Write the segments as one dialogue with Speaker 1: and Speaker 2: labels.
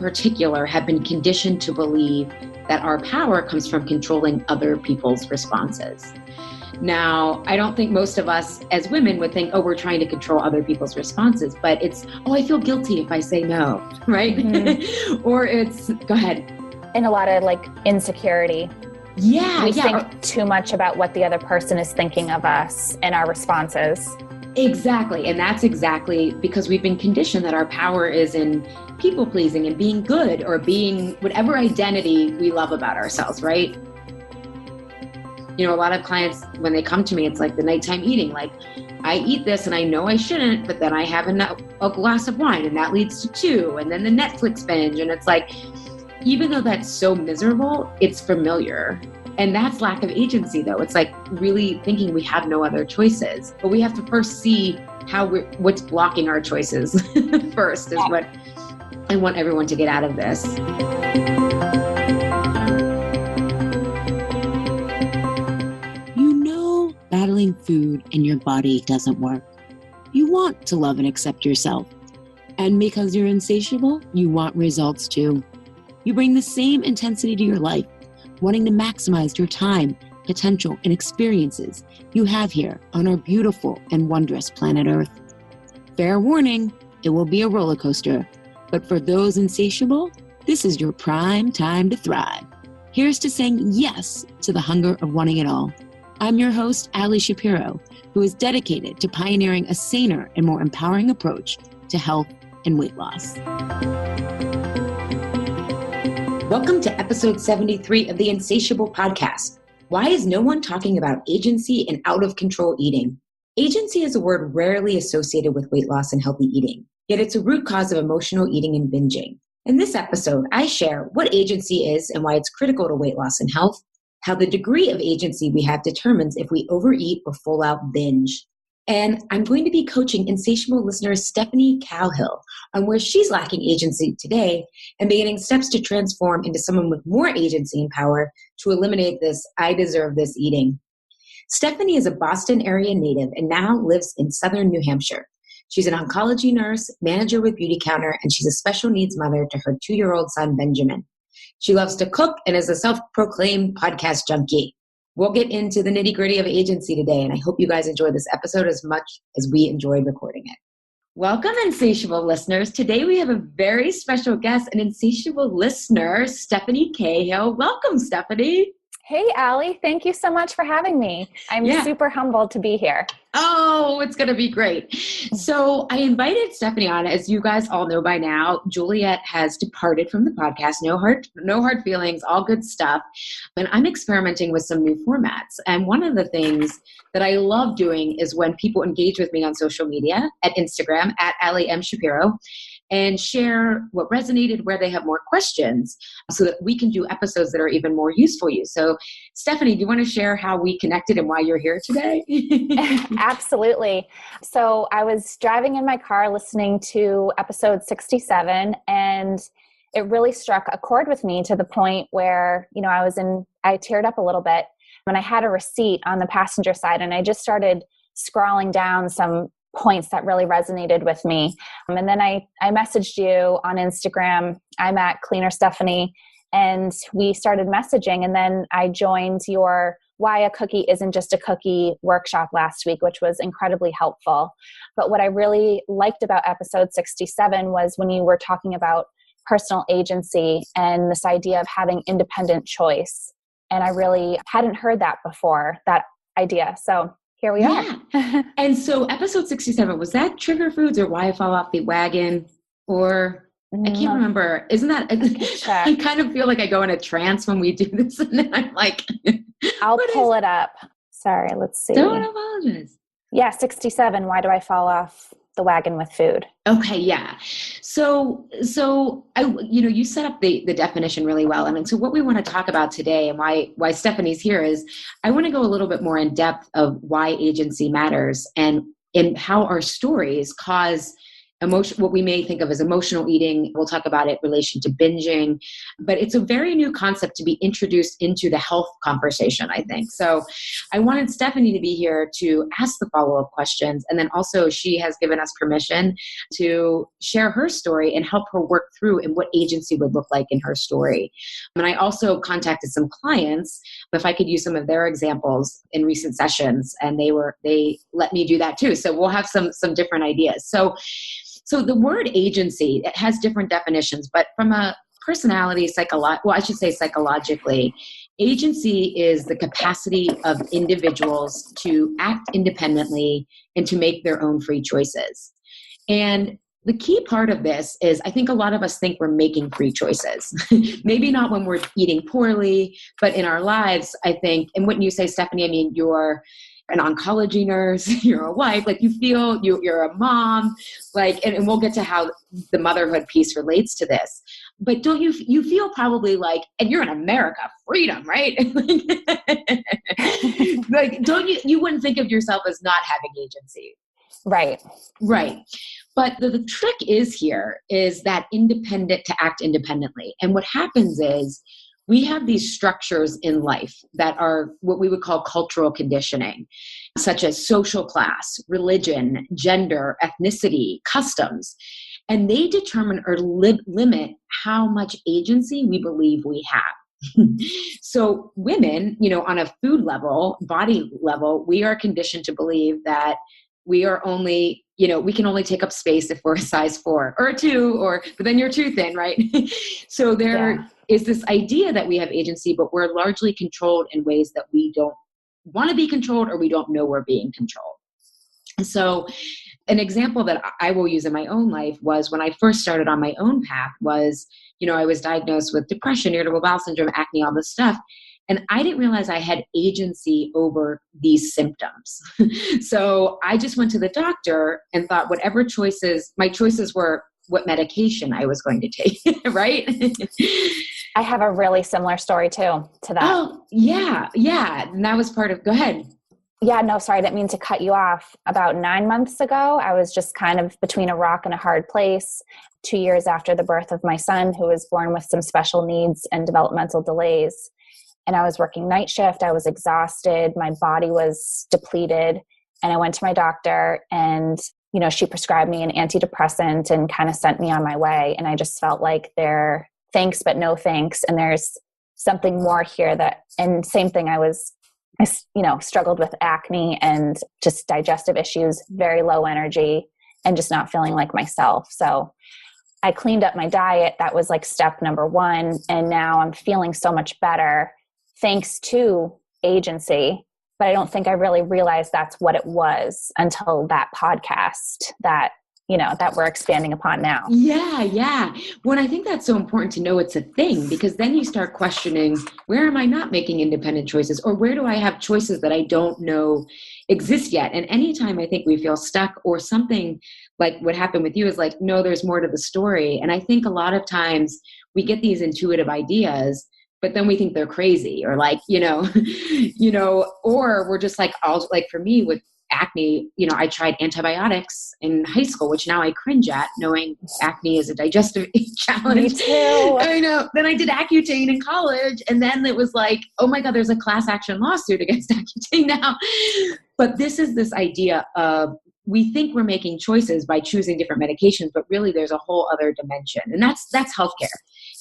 Speaker 1: particular have been conditioned to believe that our power comes from controlling other people's responses. Now, I don't think most of us as women would think, oh, we're trying to control other people's responses, but it's, oh, I feel guilty if I say no, right? Mm-hmm. Or it's, go ahead.
Speaker 2: And a lot of like insecurity.
Speaker 1: Yeah.
Speaker 2: We think too much about what the other person is thinking of us and our responses.
Speaker 1: Exactly. And that's exactly because we've been conditioned that our power is in people pleasing and being good or being whatever identity we love about ourselves, right? You know, a lot of clients, when they come to me, it's like the nighttime eating, like I eat this and I know I shouldn't, but then I have a glass of wine and that leads to 2, and then the Netflix binge. And it's like, even though that's so miserable, it's familiar. And that's lack of agency though. It's like really thinking we have no other choices, but we have to first see what's blocking our choices first is what I want everyone to get out of this.
Speaker 3: Battling food in your body doesn't work. You want to love and accept yourself. And because you're insatiable, you want results too. You bring the same intensity to your life, wanting to maximize your time, potential, and experiences you have here on our beautiful and wondrous planet Earth. Fair warning, it will be a roller coaster. But for those insatiable, this is your prime time to thrive. Here's to saying yes to the hunger of wanting it all. I'm your host, Ali Shapiro, who is dedicated to pioneering a saner and more empowering approach to health and weight loss.
Speaker 1: Welcome to episode 73 of the Insatiable podcast. Why is no one talking about agency and out-of-control eating? Agency is a word rarely associated with weight loss and healthy eating, yet it's a root cause of emotional eating and binging. In this episode, I share what agency is and why it's critical to weight loss and health, how the degree of agency we have determines if we overeat or full out binge. And I'm going to be coaching Insatiable listener Stephanie Cahill on where she's lacking agency today and beginning steps to transform into someone with more agency and power to eliminate this I deserve this eating. Stephanie is a Boston area native and now lives in southern New Hampshire. She's an oncology nurse, manager with Beauty Counter, and she's a special needs mother to her 2-year-old son, Benjamin. She loves to cook and is a self-proclaimed podcast junkie. We'll get into the nitty-gritty of agency today, and I hope you guys enjoy this episode as much as we enjoyed recording it. Welcome, Insatiable listeners. Today we have a very special guest, an Insatiable listener, Stephanie Cahill. Welcome, Stephanie.
Speaker 2: Hey, Ali. Thank you so much for having me. I'm super humbled to be here.
Speaker 1: Oh, it's going to be great. So I invited Stephanie on. As you guys all know by now, Juliet has departed from the podcast. No hard feelings, all good stuff. And I'm experimenting with some new formats. And one of the things that I love doing is when people engage with me on social media at Instagram at Ali M. Shapiro and share what resonated, where they have more questions so that we can do episodes that are even more useful to you. So Stephanie, do you want to share how we connected and why you're here today?
Speaker 2: Absolutely. So I was driving in my car listening to episode 67, and it really struck a chord with me to the point where, you know, I teared up a little bit, and I had a receipt on the passenger side, and I just started scrolling down some points that really resonated with me. And then I messaged you on Instagram. I'm at Cleaner Stephanie, and we started messaging. And then I joined your Why a Cookie Isn't Just a Cookie workshop last week, which was incredibly helpful. But what I really liked about episode 67 was when you were talking about personal agency and this idea of having independent choice. And I really hadn't heard that before, that idea. So here we are.
Speaker 1: And so episode 67, was that Trigger Foods or Why I Fall Off the Wagon? Or I can't remember. Isn't that, I kind of feel like I go in a trance when we do this. And then I'm like,
Speaker 2: I'll pull it up. Sorry, let's see.
Speaker 1: Don't apologize.
Speaker 2: Yeah, 67. Why do I fall off the wagon with food?
Speaker 1: Okay, yeah. So you set up the definition really well. And so what we want to talk about today and why Stephanie's here is I want to go a little bit more in depth of why agency matters and how our stories cause what we may think of as emotional eating. We'll talk about it in relation to binging, but it's a very new concept to be introduced into the health conversation, I think. So I wanted Stephanie to be here to ask the follow-up questions. And then also she has given us permission to share her story and help her work through and what agency would look like in her story. And I also contacted some clients if I could use some of their examples in recent sessions, and they let me do that too. So we'll have some different ideas. So the word agency, it has different definitions, but from a personality, psychologically, agency is the capacity of individuals to act independently and to make their own free choices. And the key part of this is I think a lot of us think we're making free choices. Maybe not when we're eating poorly, but in our lives, I think, and wouldn't you say, Stephanie, I mean, you're an oncology nurse, you're a wife, like you feel you're a mom, like, and we'll get to how the motherhood piece relates to this. But don't you feel probably like, and you're in America, freedom, right? Like, don't you wouldn't think of yourself as not having agency.
Speaker 2: Right.
Speaker 1: Right. But the trick is that independent to act independently. And what happens is we have these structures in life that are what we would call cultural conditioning, such as social class, religion, gender, ethnicity, customs. And they determine or limit how much agency we believe we have. So women, on a food level, body level, we are conditioned to believe that we are only, we can only take up space if we're a size 4 or a 2, but then you're too thin, right? So there is this idea that we have agency, but we're largely controlled in ways that we don't want to be controlled or we don't know we're being controlled. So an example that I will use in my own life was when I first started on my own path was, I was diagnosed with depression, irritable bowel syndrome, acne, all this stuff. And I didn't realize I had agency over these symptoms. So I just went to the doctor and thought my choices were what medication I was going to take, right?
Speaker 2: I have a really similar story too to that.
Speaker 1: Oh, yeah. And that was part of, go ahead.
Speaker 2: Yeah, no, sorry, I didn't mean to cut you off. About 9 months ago, I was just kind of between a rock and a hard place. 2 years after the birth of my son, who was born with some special needs and developmental delays. And I was working night shift. I was exhausted. My body was depleted. And I went to my doctor and, she prescribed me an antidepressant and kind of sent me on my way. And I just felt like thanks, but no thanks. And there's something more here and same thing. I struggled with acne and just digestive issues, very low energy and just not feeling like myself. So I cleaned up my diet. That was like step number 1. And now I'm feeling so much better thanks to agency, but I don't think I really realized that's what it was until that podcast that we're expanding upon now.
Speaker 1: Yeah. Well, I think that's so important to know it's a thing, because then you start questioning, where am I not making independent choices, or where do I have choices that I don't know exist yet? And anytime I think we feel stuck or something like what happened with you is like, no, there's more to the story. And I think a lot of times we get these intuitive ideas, but then we think they're crazy or like, or we're just like, for me with acne, I tried antibiotics in high school, which now I cringe at, knowing acne is a digestive challenge.
Speaker 2: Me too.
Speaker 1: I know. Then I did Accutane in college, and then it was like, oh my God, there's a class action lawsuit against Accutane now. But this is this idea of, we think we're making choices by choosing different medications, but really there's a whole other dimension. And that's healthcare.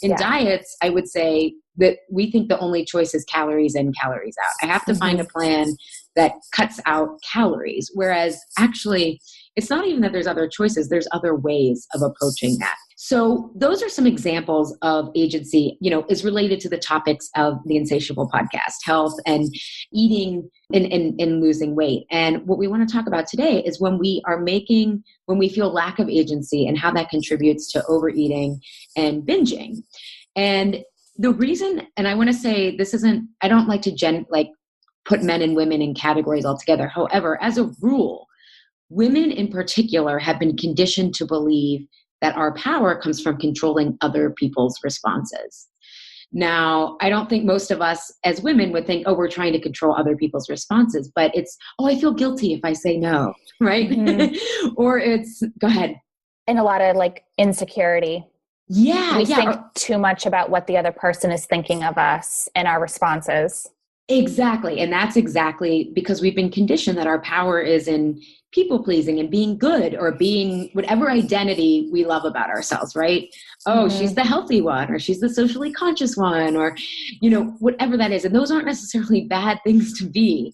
Speaker 1: In diets, I would say that we think the only choice is calories in, calories out. I have to find a plan that cuts out calories. Whereas actually, it's not even that there's other choices. There's other ways of approaching that. So those are some examples of agency, is related to the topics of the Insatiable podcast, health and eating and losing weight. And what we want to talk about today is when we feel lack of agency and how that contributes to overeating and binging. And the reason, and I want to say I don't like to put men and women in categories altogether. However, as a rule, women in particular have been conditioned to believe that our power comes from controlling other people's responses. Now, I don't think most of us as women would think, we're trying to control other people's responses, but it's, I feel guilty if I say no, right? Mm-hmm. Or it's, go ahead.
Speaker 2: And a lot of like insecurity.
Speaker 1: Yeah.
Speaker 2: We think too much about what the other person is thinking of us and our responses.
Speaker 1: Exactly. And that's exactly because we've been conditioned that our power is in people pleasing and being good or being whatever identity we love about ourselves, right? Oh, she's the healthy one, or she's the socially conscious one, or, whatever that is. And those aren't necessarily bad things to be.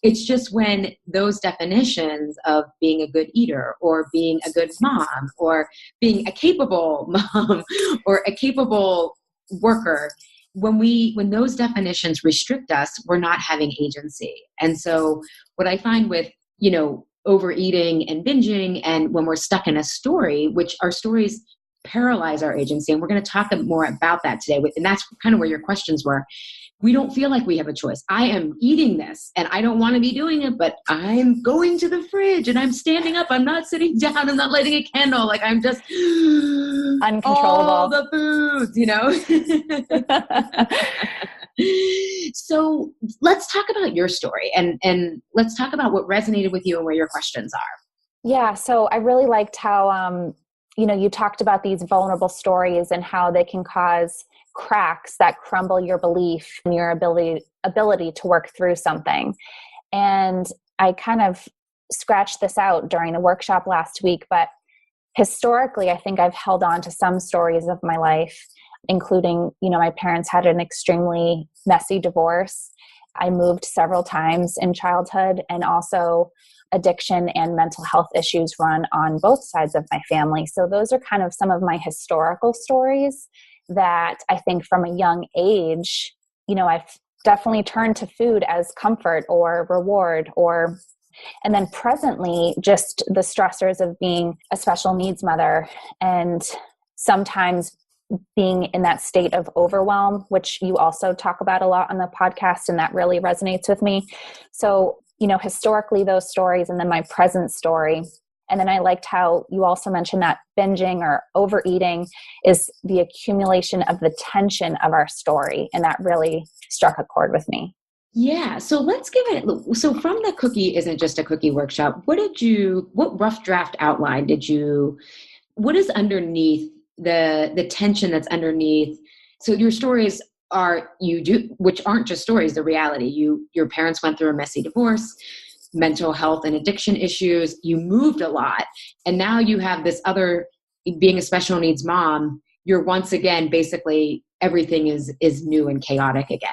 Speaker 1: It's just when those definitions of being a good eater or being a good mom or being a capable mom or a capable worker, when those definitions restrict us, we're not having agency. And so what I find with, overeating and binging, and when we're stuck in a story, which our stories paralyze our agency, and we're going to talk more about that today, and that's kind of where your questions were. We don't feel like we have a choice. I am eating this and I don't want to be doing it, but I'm going to the fridge and I'm standing up. I'm not sitting down. I'm not lighting a candle. Like I'm just
Speaker 2: uncontrollable.
Speaker 1: All the foods, So let's talk about your story and let's talk about what resonated with you and where your questions are.
Speaker 2: Yeah. So I really liked how, you talked about these vulnerable stories and how they can cause cracks that crumble your belief and your ability to work through something. And I kind of scratched this out during the workshop last week, but historically, I think I've held on to some stories of my life, including, my parents had an extremely messy divorce. I moved several times in childhood, and also addiction and mental health issues run on both sides of my family. So those are kind of some of my historical stories that I think from a young age, I've definitely turned to food as comfort or reward, and then presently just the stressors of being a special needs mother and sometimes being in that state of overwhelm, which you also talk about a lot on the podcast, and that really resonates with me. So, historically those stories, and then my present story. And then I liked how you also mentioned that binging or overeating is the accumulation of the tension of our story. And that really struck a chord with me.
Speaker 1: Yeah. So let's give it, so from the Cookie Isn't Just a Cookie workshop, what rough draft outline what is underneath the tension that's underneath? So your stories which aren't just stories, the reality. Your parents went through a messy divorce, mental health and addiction issues. You moved a lot. And now you have this other, being a special needs mom, you're once again, basically everything is new and chaotic again.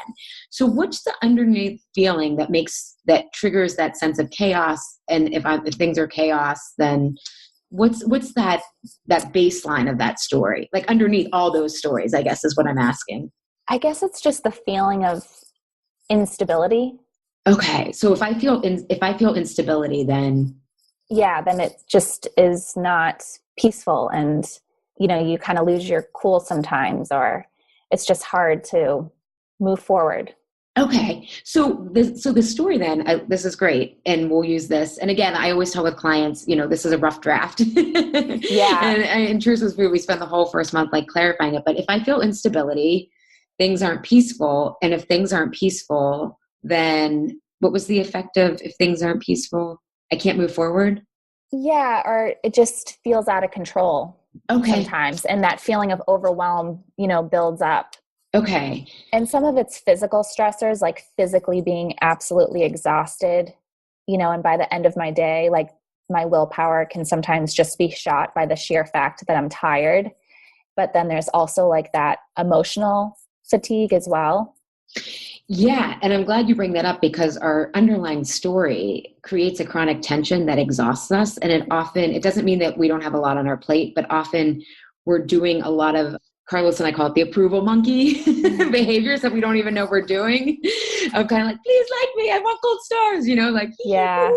Speaker 1: So what's the underneath feeling that triggers that sense of chaos? And if things are chaos, then what's that baseline of that story? Like underneath all those stories, I guess is what I'm asking.
Speaker 2: I guess it's just the feeling of instability.
Speaker 1: Okay. So if I feel instability, then
Speaker 2: it just is not peaceful, and you kind of lose your cool sometimes, or it's just hard to move forward.
Speaker 1: Okay. So the story then, this is great. And we'll use this. And again, I always tell with clients, this is a rough draft.
Speaker 2: Yeah.
Speaker 1: And in Truth with Food, we spend the whole first month clarifying it. But if I feel instability, things aren't peaceful. And if things aren't peaceful, then what was the effect of if things aren't peaceful? I can't move forward?
Speaker 2: Yeah. Or it just feels out of control.
Speaker 1: Okay.
Speaker 2: Sometimes. And that feeling of overwhelm, builds up.
Speaker 1: Okay.
Speaker 2: And some of it's physical stressors, like physically being absolutely exhausted, and by the end of my day, my willpower can sometimes just be shot by the sheer fact that I'm tired. But then there's also that emotional fatigue as well.
Speaker 1: Yeah. And I'm glad you bring that up, because our underlying story creates a chronic tension that exhausts us. And it doesn't mean that we don't have a lot on our plate, but often we're doing a lot of, Carlos and I call it the approval monkey behaviors that we don't even know we're doing. I'm kind of like, please like me. I want gold stars,
Speaker 2: Yeah.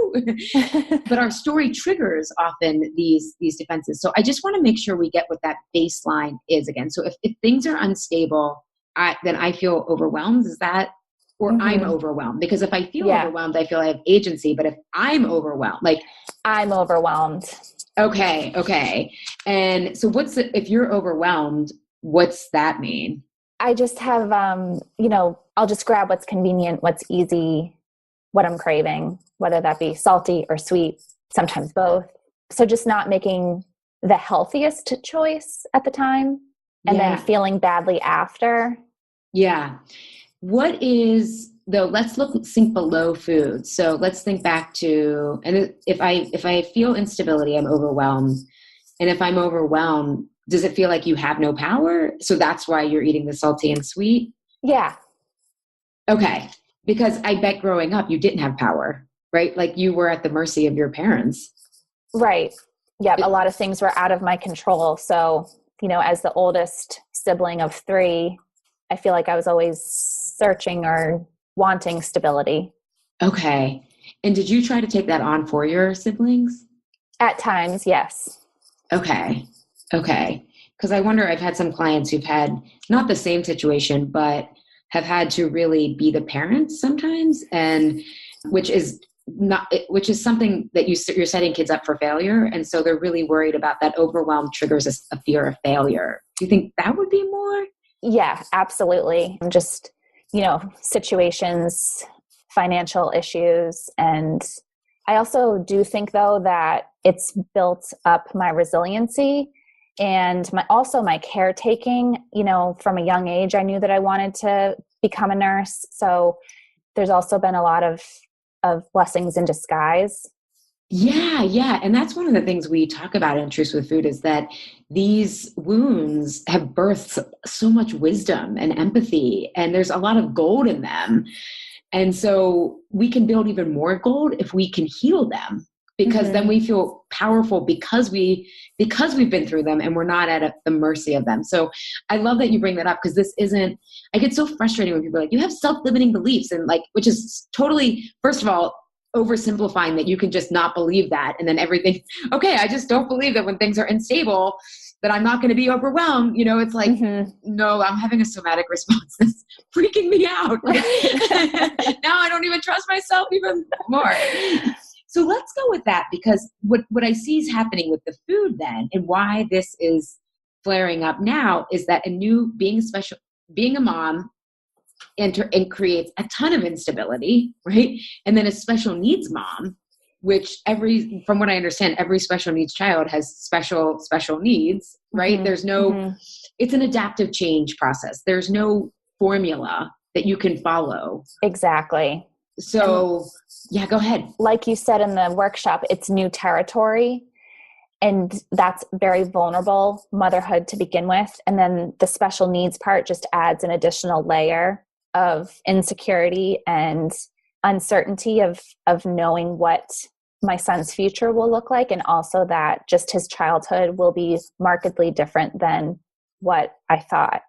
Speaker 1: But our story triggers often these defenses. So I just want to make sure we get what that baseline is again. So if things are unstable, then I feel overwhelmed. Is that, or I'm overwhelmed? Because if I feel overwhelmed, I feel I have agency. But if I'm overwhelmed,
Speaker 2: I'm overwhelmed.
Speaker 1: Okay. And so if you're overwhelmed, what's that mean?
Speaker 2: I just have, I'll just grab what's convenient, what's easy, what I'm craving, whether that be salty or sweet, sometimes both. So just not making the healthiest choice at the time, and then feeling badly after.
Speaker 1: Yeah. What is, though, let's think below food. So let's think back to, and if I feel instability, I'm overwhelmed. And if I'm overwhelmed, does it feel like you have no power? So that's why you're eating the salty and sweet?
Speaker 2: Yeah.
Speaker 1: Okay. Because I bet growing up, you didn't have power, right? Like you were at the mercy of your parents.
Speaker 2: Right. Yeah. A lot of things were out of my control. So, as the oldest sibling of 3, I feel like I was always searching or wanting stability.
Speaker 1: Okay. And did you try to take that on for your siblings?
Speaker 2: At times, yes.
Speaker 1: Okay. Because I wonder, I've had some clients who've had not the same situation, but have had to really be the parents sometimes, and which is something that you're setting kids up for failure. And so they're really worried about that. Overwhelm triggers a fear of failure. Do you think that would be more?
Speaker 2: Yeah, absolutely. Just, situations, financial issues. And I also do think, though, that it's built up my resiliency and my caretaking. From a young age, I knew that I wanted to become a nurse. So there's also been a lot of blessings in disguise.
Speaker 1: Yeah. And that's one of the things we talk about in Truths with Food, is that these wounds have birthed so much wisdom and empathy, and there's a lot of gold in them. And so we can build even more gold if we can heal them, because then we feel powerful because we've been through them and we're not at the mercy of them. So I love that you bring that up, because I get so frustrated when people are like, you have self-limiting beliefs, and which is totally, first of all, oversimplifying that you can just not believe that. And then everything, okay, I just don't believe that when things are unstable, that I'm not going to be overwhelmed. It's like, no, I'm having a somatic response that's freaking me out. Now I don't even trust myself even more. So let's go with that, because what I see is happening with the food then, and why this is flaring up now, is that being a mom and creates a ton of instability, right? And then a special needs mom, which from what I understand, every special needs child has special needs, right? There's no, it's an adaptive change process. There's no formula that you can follow.
Speaker 2: Exactly.
Speaker 1: So yeah, go ahead.
Speaker 2: Like you said in the workshop, it's new territory, and that's very vulnerable motherhood to begin with. And then the special needs part just adds an additional layer of insecurity and uncertainty of knowing what my son's future will look like. And also that just his childhood will be markedly different than what I thought.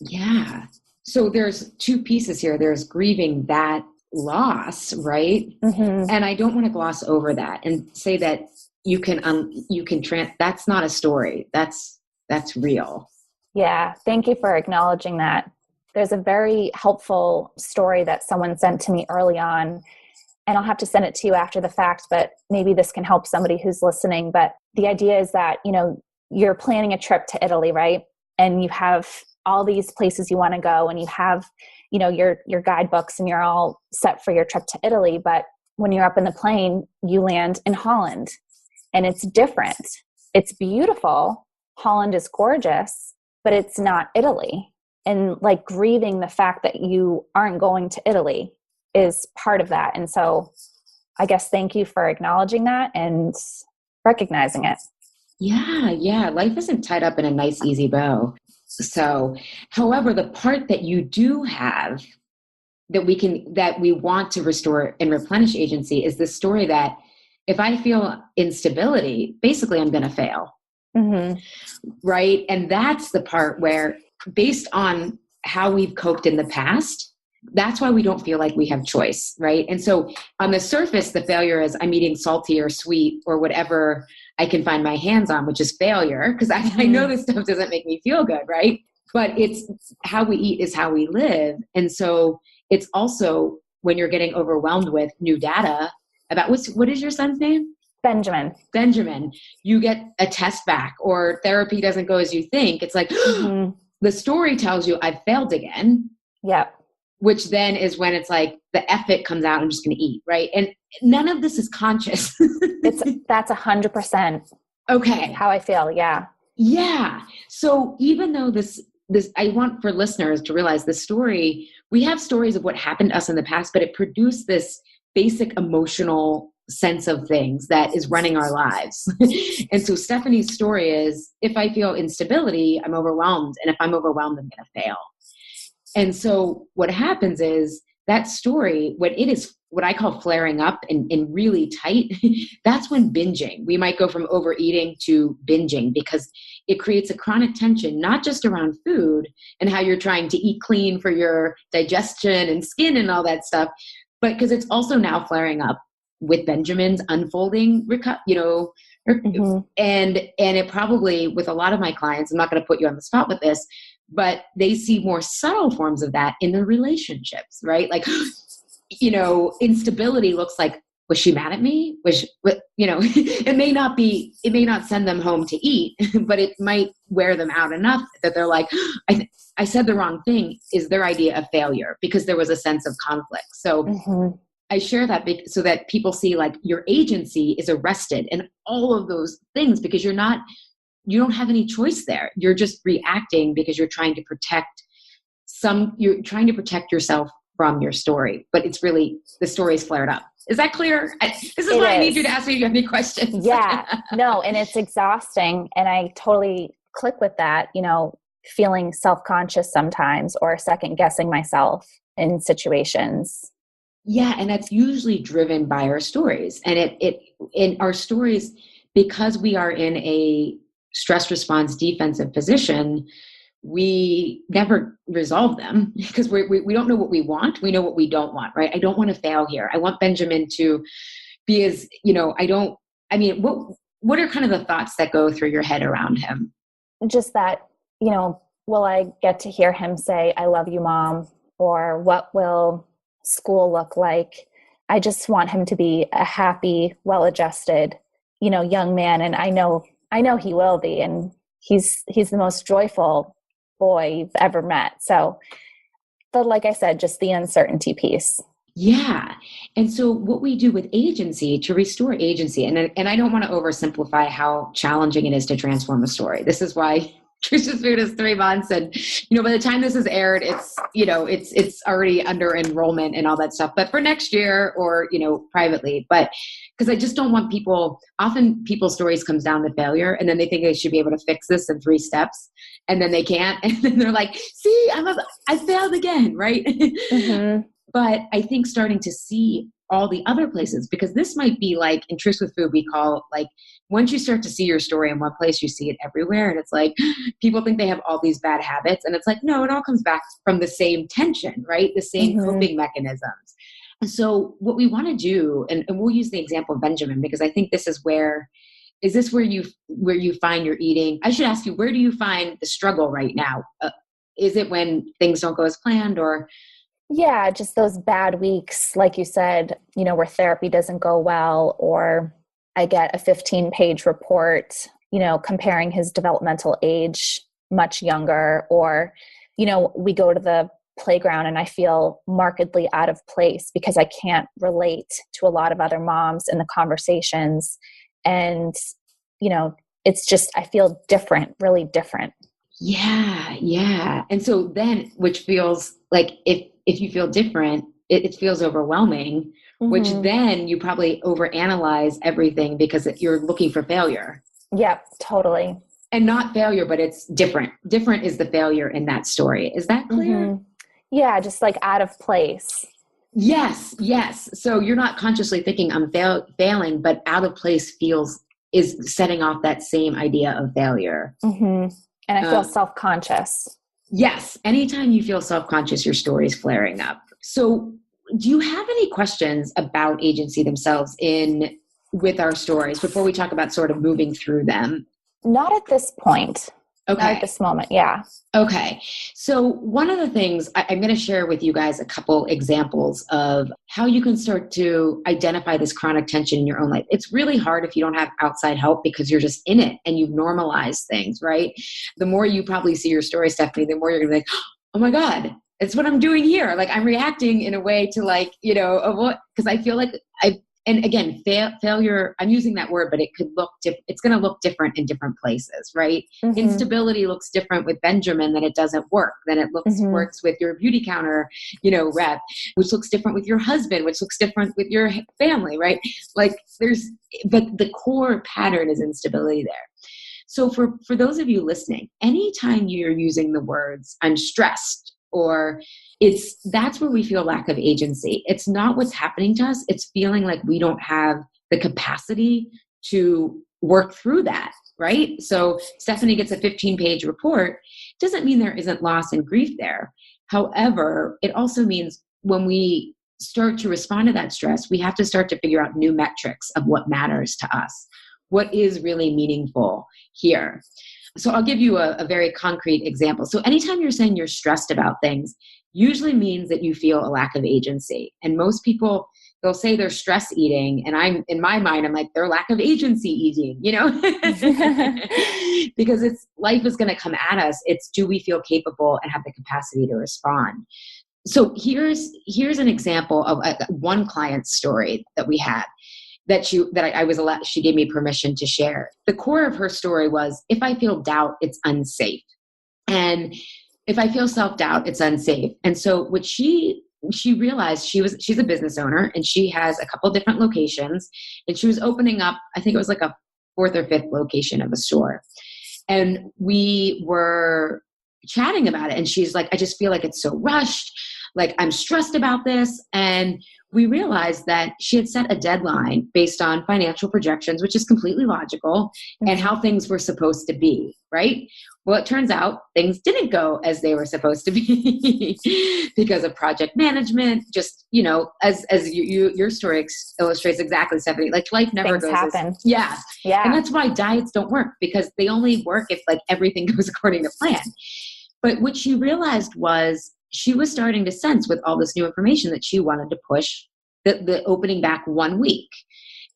Speaker 1: Yeah. So there's 2 pieces here. There's grieving that loss, right? And I don't want to gloss over that and say that that's not a story. That's real.
Speaker 2: Yeah. Thank you for acknowledging that. There's a very helpful story that someone sent to me early on, and I'll have to send it to you after the fact, but maybe this can help somebody who's listening. But the idea is that, you're planning a trip to Italy, right? And you have all these places you want to go, and you have, your guidebooks, and you're all set for your trip to Italy. But when you're up in the plane, you land in Holland, and it's different. It's beautiful. Holland is gorgeous, but it's not Italy. And grieving the fact that you aren't going to Italy is part of that. And so I guess thank you for acknowledging that and recognizing it.
Speaker 1: Yeah. Life isn't tied up in a nice, easy bow. So, however, the part that you do have that we want to restore and replenish agency is the story that if I feel instability, basically I'm going to fail. Right. And that's the part where, based on how we've coped in the past, that's why we don't feel like we have choice, right? And so on the surface, the failure is I'm eating salty or sweet or whatever I can find my hands on, which is failure, because I know this stuff doesn't make me feel good, right? But it's how we eat is how we live. And so it's also when you're getting overwhelmed with new data about what is your son's name? Benjamin. You get a test back or therapy doesn't go as you think. It's like, the story tells you I've failed again.
Speaker 2: Yeah.
Speaker 1: Which then is when it's like the effort comes out, I'm just going to eat. Right. And none of this is conscious.
Speaker 2: That's 100%.
Speaker 1: Okay.
Speaker 2: How I feel. Yeah.
Speaker 1: Yeah. So even though this, I want for listeners to realize the story, we have stories of what happened to us in the past, but it produced this basic emotional sense of things that is running our lives. And so Stephanie's story is, if I feel instability, I'm overwhelmed. And if I'm overwhelmed, I'm going to fail. And so what happens is that story, when it is what I call flaring up and really tight, that's when binging. We might go from overeating to binging because it creates a chronic tension, not just around food and how you're trying to eat clean for your digestion and skin and all that stuff, but because it's also now flaring up with Benjamin's unfolding,
Speaker 2: Mm-hmm.
Speaker 1: and it probably, with a lot of my clients, I'm not going to put you on the spot with this, but they see more subtle forms of that in their relationships, right? Like, instability looks like, was she mad at me? It may not send them home to eat, but it might wear them out enough that they're like, I said the wrong thing, is their idea of failure because there was a sense of conflict. So
Speaker 2: Mm-hmm.
Speaker 1: I share that so that people see like your agency is arrested in all of those things because you don't have any choice there. You're just reacting because you're trying to protect yourself from your story, but it's really, the story is flared up. Is that clear? This is why I need you to ask me if you have any questions.
Speaker 2: Yeah, no. And it's exhausting. And I totally click with that, feeling self-conscious sometimes or second guessing myself in situations.
Speaker 1: Yeah. And that's usually driven by our stories. And in our stories, because we are in a stress response defensive position, we never resolve them because we don't know what we want. We know what we don't want, right? I don't want to fail here. I want Benjamin to be what are kind of the thoughts that go through your head around him?
Speaker 2: Just that, will I get to hear him say, I love you, Mom? Or what will school look like? I just want him to be a happy, well-adjusted, young man. And I know he will be. And he's the most joyful boy you've ever met. So, but like I said, just the uncertainty piece. Yeah.
Speaker 1: And so what we do with agency to restore agency, and I don't want to oversimplify how challenging it is to transform a story. This is why Trish's Food is 3 months. And, by the time this is aired, it's already under enrollment and all that stuff, but for next year or, privately, but because I just don't want often people's stories comes down to failure and then they think they should be able to fix this in 3 steps and then they can't. And then they're like, see, I failed again. Right.
Speaker 2: Mm-hmm.
Speaker 1: But I think starting to see all the other places, because this might be like in Truth with Food, we call like, once you start to see your story in one place, you see it everywhere. And it's like, people think they have all these bad habits. And it's like, no, it all comes back from the same tension, right? The same
Speaker 2: Mm-hmm.
Speaker 1: coping mechanisms. And so what we want to do, and we'll use the example of Benjamin, because I think this is where you find your eating? I should ask you, where do you find the struggle right now? Is it when things don't go as planned or?
Speaker 2: Yeah, just those bad weeks, like you said, where therapy doesn't go well, or I get a 15-page report, comparing his developmental age much younger, or, we go to the playground and I feel markedly out of place because I can't relate to a lot of other moms in the conversations. And, it's just, I feel different, really different.
Speaker 1: Yeah. Yeah. And so then, which feels like if you feel different, it feels overwhelming, mm-hmm. which then you probably overanalyze everything because you're looking for failure.
Speaker 2: Yep, totally.
Speaker 1: And not failure, but it's different. Different is the failure in that story. Is that clear?
Speaker 2: Mm-hmm. Yeah, just like out of place.
Speaker 1: Yes. So you're not consciously thinking I'm failing, but out of place is setting off that same idea of failure.
Speaker 2: Mm-hmm. And I feel self-conscious.
Speaker 1: Yes. Anytime you feel self-conscious, your story is flaring up. So do you have any questions about agency themselves with our stories before we talk about sort of moving through them?
Speaker 2: Not at this point.
Speaker 1: Okay.
Speaker 2: Not at this moment. Yeah.
Speaker 1: Okay. So one of the things I'm going to share with you guys a couple examples of how you can start to identify this chronic tension in your own life. It's really hard if you don't have outside help because you're just in it and you've normalized things, right? The more you probably see your story, Stephanie, the more you're going to be like, oh my God, it's what I'm doing here. Like I'm reacting in a way to like, because I feel like and again, failure, I'm using that word, but it could look it's going to look different in different places, right? Instability looks different with Benjamin than it doesn't work. Then it works with your beauty counter, rep, which looks different with your husband, which looks different with your family, right? Like but the core pattern is instability there. So for those of you listening, anytime you're using the words, I'm stressed, or that's where we feel lack of agency. It's not what's happening to us. It's feeling like we don't have the capacity to work through that, right? So Stephanie gets a 15-page report. Doesn't mean there isn't loss and grief there. However, it also means when we start to respond to that stress, we have to start to figure out new metrics of what matters to us. What is really meaningful here? So I'll give you a very concrete example. So anytime you're saying you're stressed about things, usually means that you feel a lack of agency. And most people, they'll say they're stress eating. And in my mind, I'm like, they're lack of agency eating, because life is going to come at us. It's, do we feel capable and have the capacity to respond? So here's an example of one client's story that we had she gave me permission to share. The core of her story was, if I feel doubt, it's unsafe. And if I feel self-doubt, it's unsafe. And so what she realized, she's a business owner, and she has a couple different locations, and she was opening up, I think it was like a 4th or 5th location of a store. And we were chatting about it, and she's like, I just feel like it's so rushed. Like, I'm stressed about this. And we realized that she had set a deadline based on financial projections, which is completely logical, and how things were supposed to be, right? Well, it turns out things didn't go as they were supposed to be because of project management. Just, as your story illustrates exactly, Stephanie, like life never
Speaker 2: things
Speaker 1: goes.
Speaker 2: Happen.
Speaker 1: Yeah. And that's why diets don't work, because they only work if like everything goes according to plan. But what she realized was, she was starting to sense with all this new information that she wanted to push the opening back 1 week.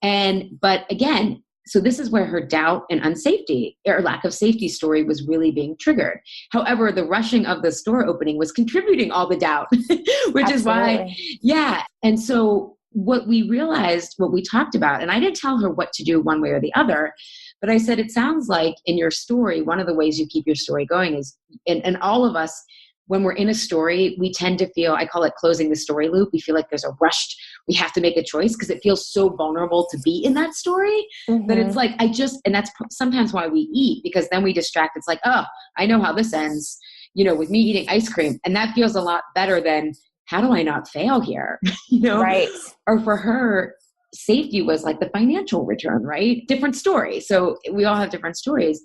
Speaker 1: But again, so this is where her doubt and unsafety or lack of safety story was really being triggered. However, the rushing of the store opening was contributing all the doubt, which Absolutely. Is why, yeah. And so what we realized, what we talked about, and I didn't tell her what to do one way or the other, but I said, it sounds like in your story, one of the ways you keep your story going is, and all of us, when we're in a story, we tend to feel, I call it closing the story loop. We feel like there's a rush. We have to make a choice because it feels so vulnerable to be in that story that it's like, and that's sometimes why we eat, because then we distract. It's like, oh, I know how this ends, with me eating ice cream. And that feels a lot better than, how do I not fail here?
Speaker 2: Right.
Speaker 1: Or for her, safety was like the financial return, right? Different story. So we all have different stories.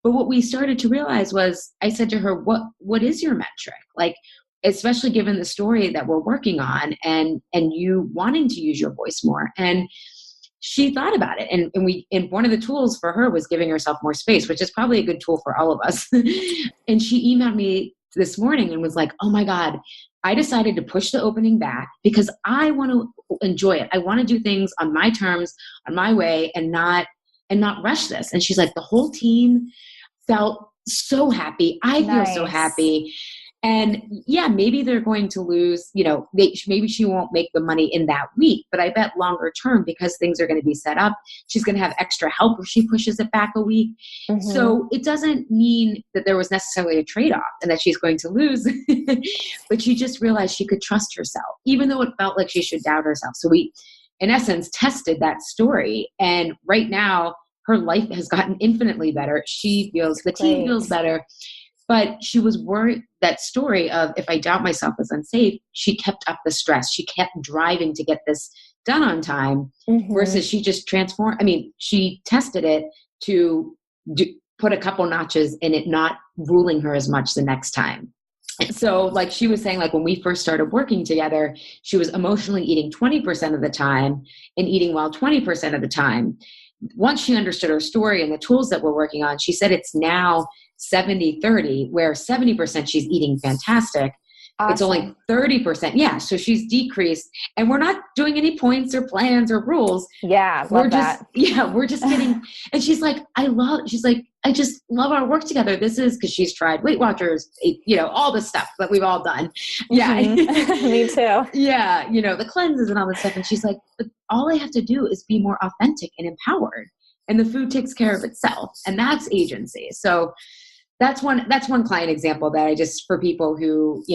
Speaker 1: But what we started to realize was, I said to her, what is your metric? Like, especially given the story that we're working on and you wanting to use your voice more. And she thought about it. And one of the tools for her was giving herself more space, which is probably a good tool for all of us. And she emailed me this morning and was like, oh my God, I decided to push the opening back because I want to enjoy it. I want to do things on my terms, on my way, and not rush this. And she's like, the whole team felt so happy. I feel so happy. And yeah, maybe they're going to lose, maybe she won't make the money in that week, but I bet longer term, because things are going to be set up, she's going to have extra help if she pushes it back a week. So it doesn't mean that there was necessarily a trade-off and that she's going to lose, but she just realized she could trust herself, even though it felt like she should doubt herself. So we, in essence, tested that story. And right now, her life has gotten infinitely better. She feels, the team feels better. But she was worried, that story of, if I doubt myself is unsafe, she kept up the stress. She kept driving to get this done on time versus she just transformed. I mean, she tested it to put a couple notches in it, not ruling her as much the next time. And so like she was saying, like when we first started working together, she was emotionally eating 20% of the time and eating well 20% of the time. Once she understood her story and the tools that we're working on, she said it's now 70-30, where 70% she's eating fantastic, It's only 30%. Yeah. So she's decreased, and we're not doing any points or plans or rules.
Speaker 2: Yeah.
Speaker 1: We're just getting, and she's like, I just love our work together. This is because she's tried Weight Watchers, all the stuff that we've all done. Yeah.
Speaker 2: Mm-hmm. Me too.
Speaker 1: Yeah. The cleanses and all this stuff. And she's like, but all I have to do is be more authentic and empowered, and the food takes care of itself. And that's agency. So that's one client example that I just, for people who,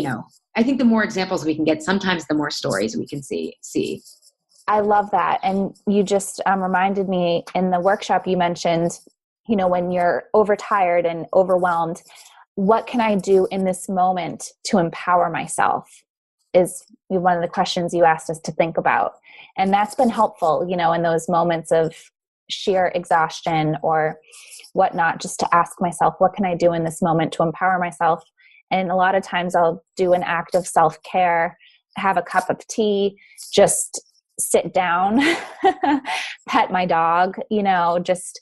Speaker 1: I think the more examples we can get, sometimes the more stories we can see.
Speaker 2: I love that. And you just reminded me, in the workshop you mentioned, when you're overtired and overwhelmed, what can I do in this moment to empower myself is one of the questions you asked us to think about. And that's been helpful, in those moments of sheer exhaustion or whatnot, just to ask myself, what can I do in this moment to empower myself? And a lot of times I'll do an act of self-care, have a cup of tea, just sit down, pet my dog, just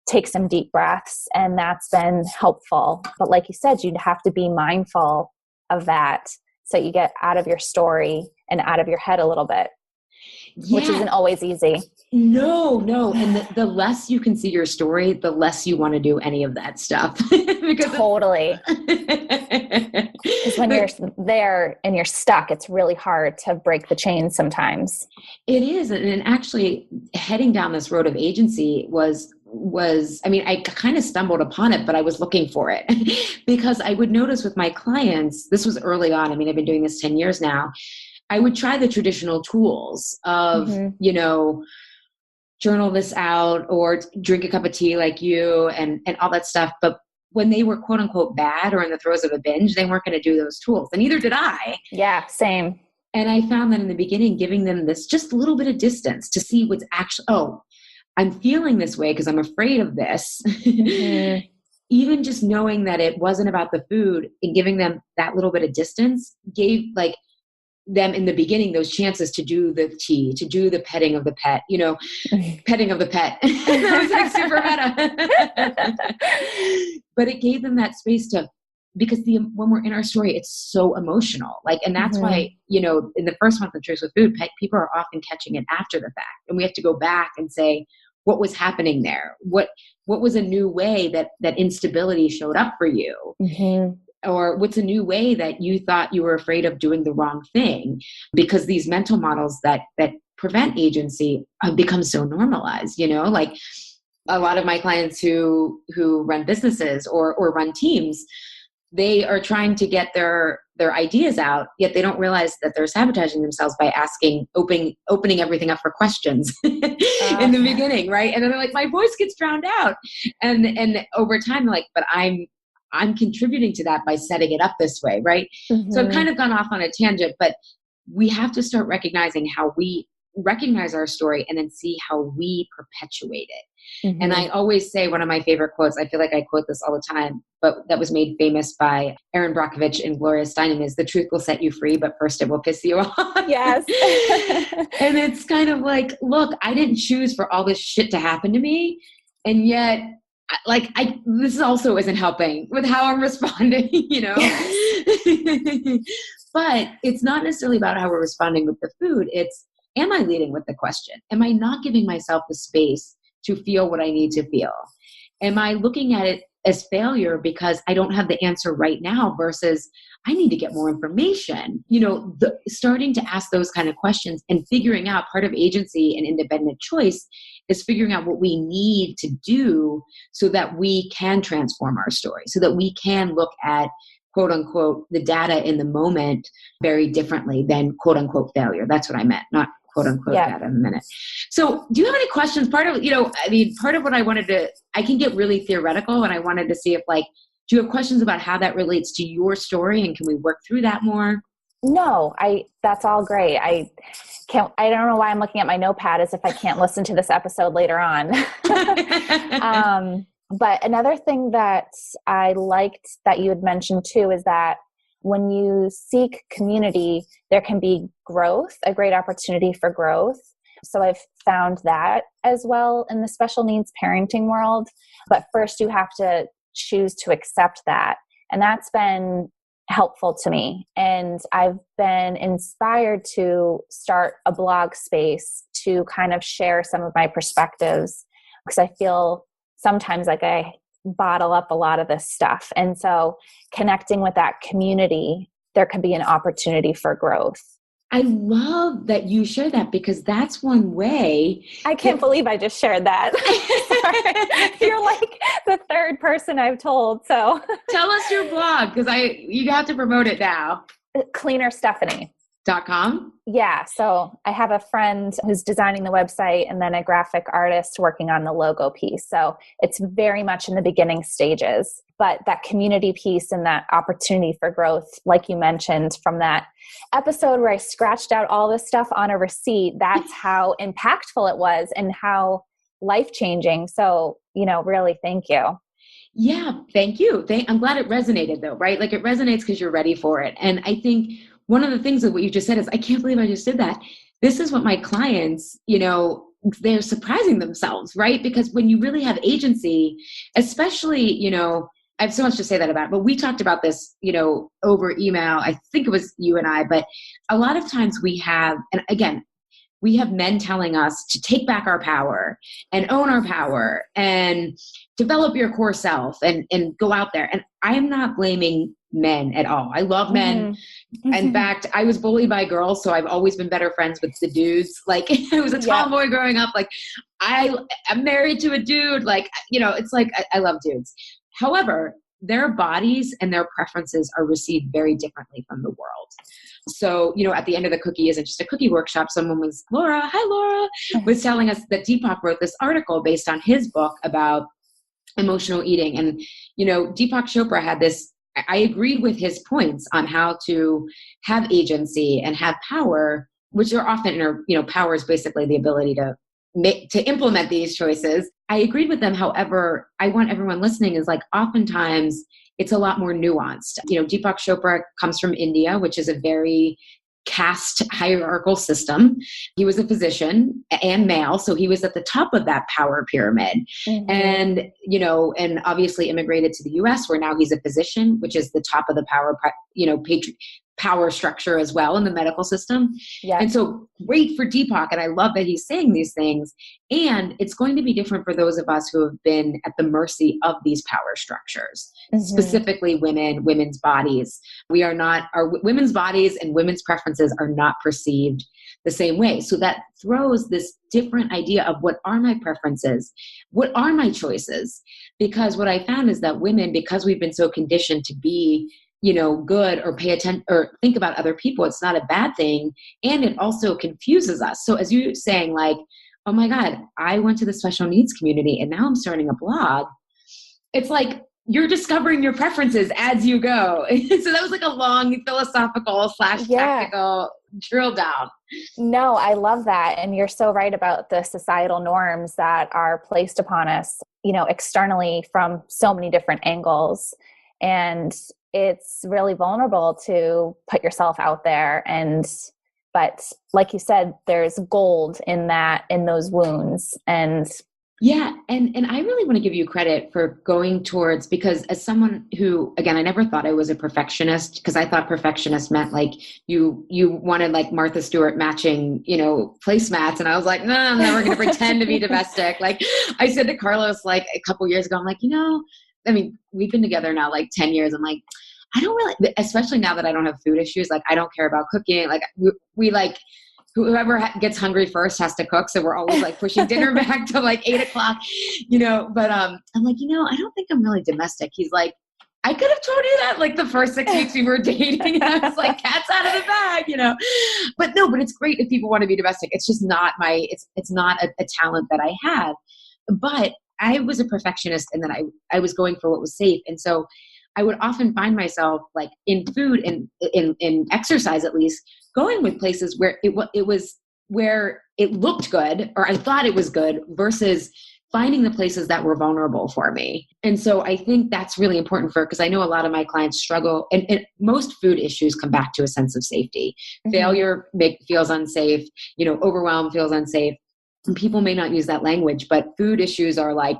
Speaker 2: take some deep breaths. And that's been helpful. But like you said, you'd have to be mindful of that so you get out of your story and out of your head a little bit, which isn't always easy. No.
Speaker 1: And the less you can see your story, the less you want to do any of that stuff.
Speaker 2: Totally. Because when you're there and you're stuck, it's really hard to break the chain sometimes.
Speaker 1: It is. And actually heading down this road of agency was, I kind of stumbled upon it, but I was looking for it because I would notice with my clients, this was early on. I've been doing this 10 years now. I would try the traditional tools of, journal this out or drink a cup of tea like you and all that stuff. But when they were quote unquote bad or in the throes of a binge, they weren't going to do those tools. And neither did I.
Speaker 2: Yeah, same.
Speaker 1: And I found that in the beginning, giving them this just a little bit of distance to see what's actually, I'm feeling this way because I'm afraid of this. Mm-hmm. Even just knowing that it wasn't about the food and giving them that little bit of distance gave them in the beginning those chances to do the tea, to do the petting of the pet, petting of the pet. That was super meta. But it gave them that space because when we're in our story, it's so emotional. And that's why, in the first month of Truth with Food, people are often catching it after the fact. And we have to go back and say, what was happening there? What was a new way that instability showed up for you? Mm-hmm. Or what's a new way that you thought you were afraid of doing the wrong thing? Because these mental models that prevent agency have become so normalized, a lot of my clients who run businesses or run teams, they are trying to get their ideas out, yet they don't realize that they're sabotaging themselves by opening everything up for questions in the beginning, right? And then they're like, my voice gets drowned out. And over time, they're like, but I'm contributing to that by setting it up this way, right? Mm-hmm. So I've kind of gone off on a tangent, but we have to start recognizing how we recognize our story and then see how we perpetuate it. Mm-hmm. And I always say one of my favorite quotes, I feel like I quote this all the time, but that was made famous by Erin Brockovich and Gloria Steinem, is the truth will set you free, but first it will piss you off.
Speaker 2: Yes.
Speaker 1: And it's kind of like, look, I didn't choose for all this shit to happen to me. And yet this also isn't helping with how I'm responding, But it's not necessarily about how we're responding with the food. It's, am I leading with the question? Am I not giving myself the space to feel what I need to feel? Am I looking at it as failure because I don't have the answer right now versus I need to get more information? Starting to ask those kind of questions and figuring out, part of agency and independent choice is figuring out what we need to do so that we can transform our story, so that we can look at quote unquote the data in the moment very differently than quote unquote failure. That's what I meant, not quote unquote data in a minute. So do you have any questions? Part of what I wanted to, I can get really theoretical, and I wanted to see if do you have questions about how that relates to your story, and can we work through that more?
Speaker 2: No, that's all great. I don't know why I'm looking at my notepad as if I can't listen to this episode later on. But another thing that I liked that you had mentioned too is that when you seek community, there can be growth, a great opportunity for growth. So I've found that as well in the special needs parenting world. But first you have to choose to accept that. And that's been helpful to me. And I've been inspired to start a blog space to kind of share some of my perspectives, because I feel sometimes like I bottle up a lot of this stuff. And so connecting with that community, there could be an opportunity for growth.
Speaker 1: I love that you share that, because that's one way.
Speaker 2: I can't believe I just shared that. You're like the third person I've told. So
Speaker 1: tell us your blog, because you have to promote it now.
Speaker 2: CleanerStephanie.com.
Speaker 1: .com?
Speaker 2: Yeah. So I have a friend who's designing the website and then a graphic artist working on the logo piece. So it's very much in the beginning stages, but that community piece and that opportunity for growth, like you mentioned from that episode where I scratched out all this stuff on a receipt, that's how impactful it was and how life-changing. So, really thank you.
Speaker 1: Yeah, thank you. I'm glad it resonated though, right? Like it resonates because you're ready for it. And I think one of the things that what you just said is, I can't believe I just did that. This is what my clients, they're surprising themselves, right? Because when you really have agency, especially, I have so much to say that about, but we talked about this, over email. I think it was you and I, but a lot of times we have men telling us to take back our power and own our power and develop your core self and go out there. And I am not blaming men at all. I love men. Mm-hmm. In fact, I was bullied by girls, so I've always been better friends with the dudes. Like I was a tomboy growing up. Like I'm married to a dude. Like, it's like, I love dudes. However, their bodies and their preferences are received very differently from the world. So, at the end of the cookie isn't just a cookie workshop. Someone was, Laura, was telling us that Deepak wrote this article based on his book about emotional eating. And, Deepak Chopra had this, I agreed with his points on how to have agency and have power, which are often, power is basically the ability to implement these choices. I agreed with them. However, I want everyone listening is like, oftentimes it's a lot more nuanced. Deepak Chopra comes from India, which is a very caste hierarchical system. He was a physician and male, so he was at the top of that power pyramid. Mm-hmm. And, and obviously immigrated to the US, where now he's a physician, which is the top of the power structure as well in the medical system. Yeah. And so great for Deepak. And I love that he's saying these things. And it's going to be different for those of us who have been at the mercy of these power structures, mm-hmm. specifically women's bodies. Our women's bodies and women's preferences are not perceived the same way. So that throws this different idea of what are my preferences? What are my choices? Because what I found is that women, because we've been so conditioned to be good or pay attention or think about other people, it's not a bad thing. And it also confuses us. So as you saying like, oh my God, I went to the special needs community and now I'm starting a blog. It's like, you're discovering your preferences as you go. So that was like a long philosophical / tactical drill down.
Speaker 2: No, I love that. And you're so right about the societal norms that are placed upon us, externally from so many different angles. And it's really vulnerable to put yourself out there. But like you said, there's gold in those wounds. And
Speaker 1: yeah. And I really want to give you credit for going towards, because as someone who, again, I never thought I was a perfectionist, because I thought perfectionist meant like you wanted like Martha Stewart matching, placemats. And I was like, no, I'm never going to pretend to be domestic. Like I said to Carlos, like a couple years ago, I'm like, we've been together now like 10 years. I'm like, I don't really, especially now that I don't have food issues, like I don't care about cooking. Like we like, whoever gets hungry first has to cook. So we're always like pushing dinner back to like 8:00, but I'm like, I don't think I'm really domestic. He's like, I could have told you that like the first 6 weeks we were dating. I was like, cat's out of the bag, but it's great if people want to be domestic. It's just not it's not a talent that I have. But I was a perfectionist, and then I was going for what was safe. And so I would often find myself like in food and in exercise, at least, going with places where it was where it looked good, or I thought it was good, versus finding the places that were vulnerable for me. And so I think that's really important because I know a lot of my clients struggle, and most food issues come back to a sense of safety. Mm-hmm. Failure feels unsafe, overwhelm feels unsafe. And people may not use that language, but food issues are like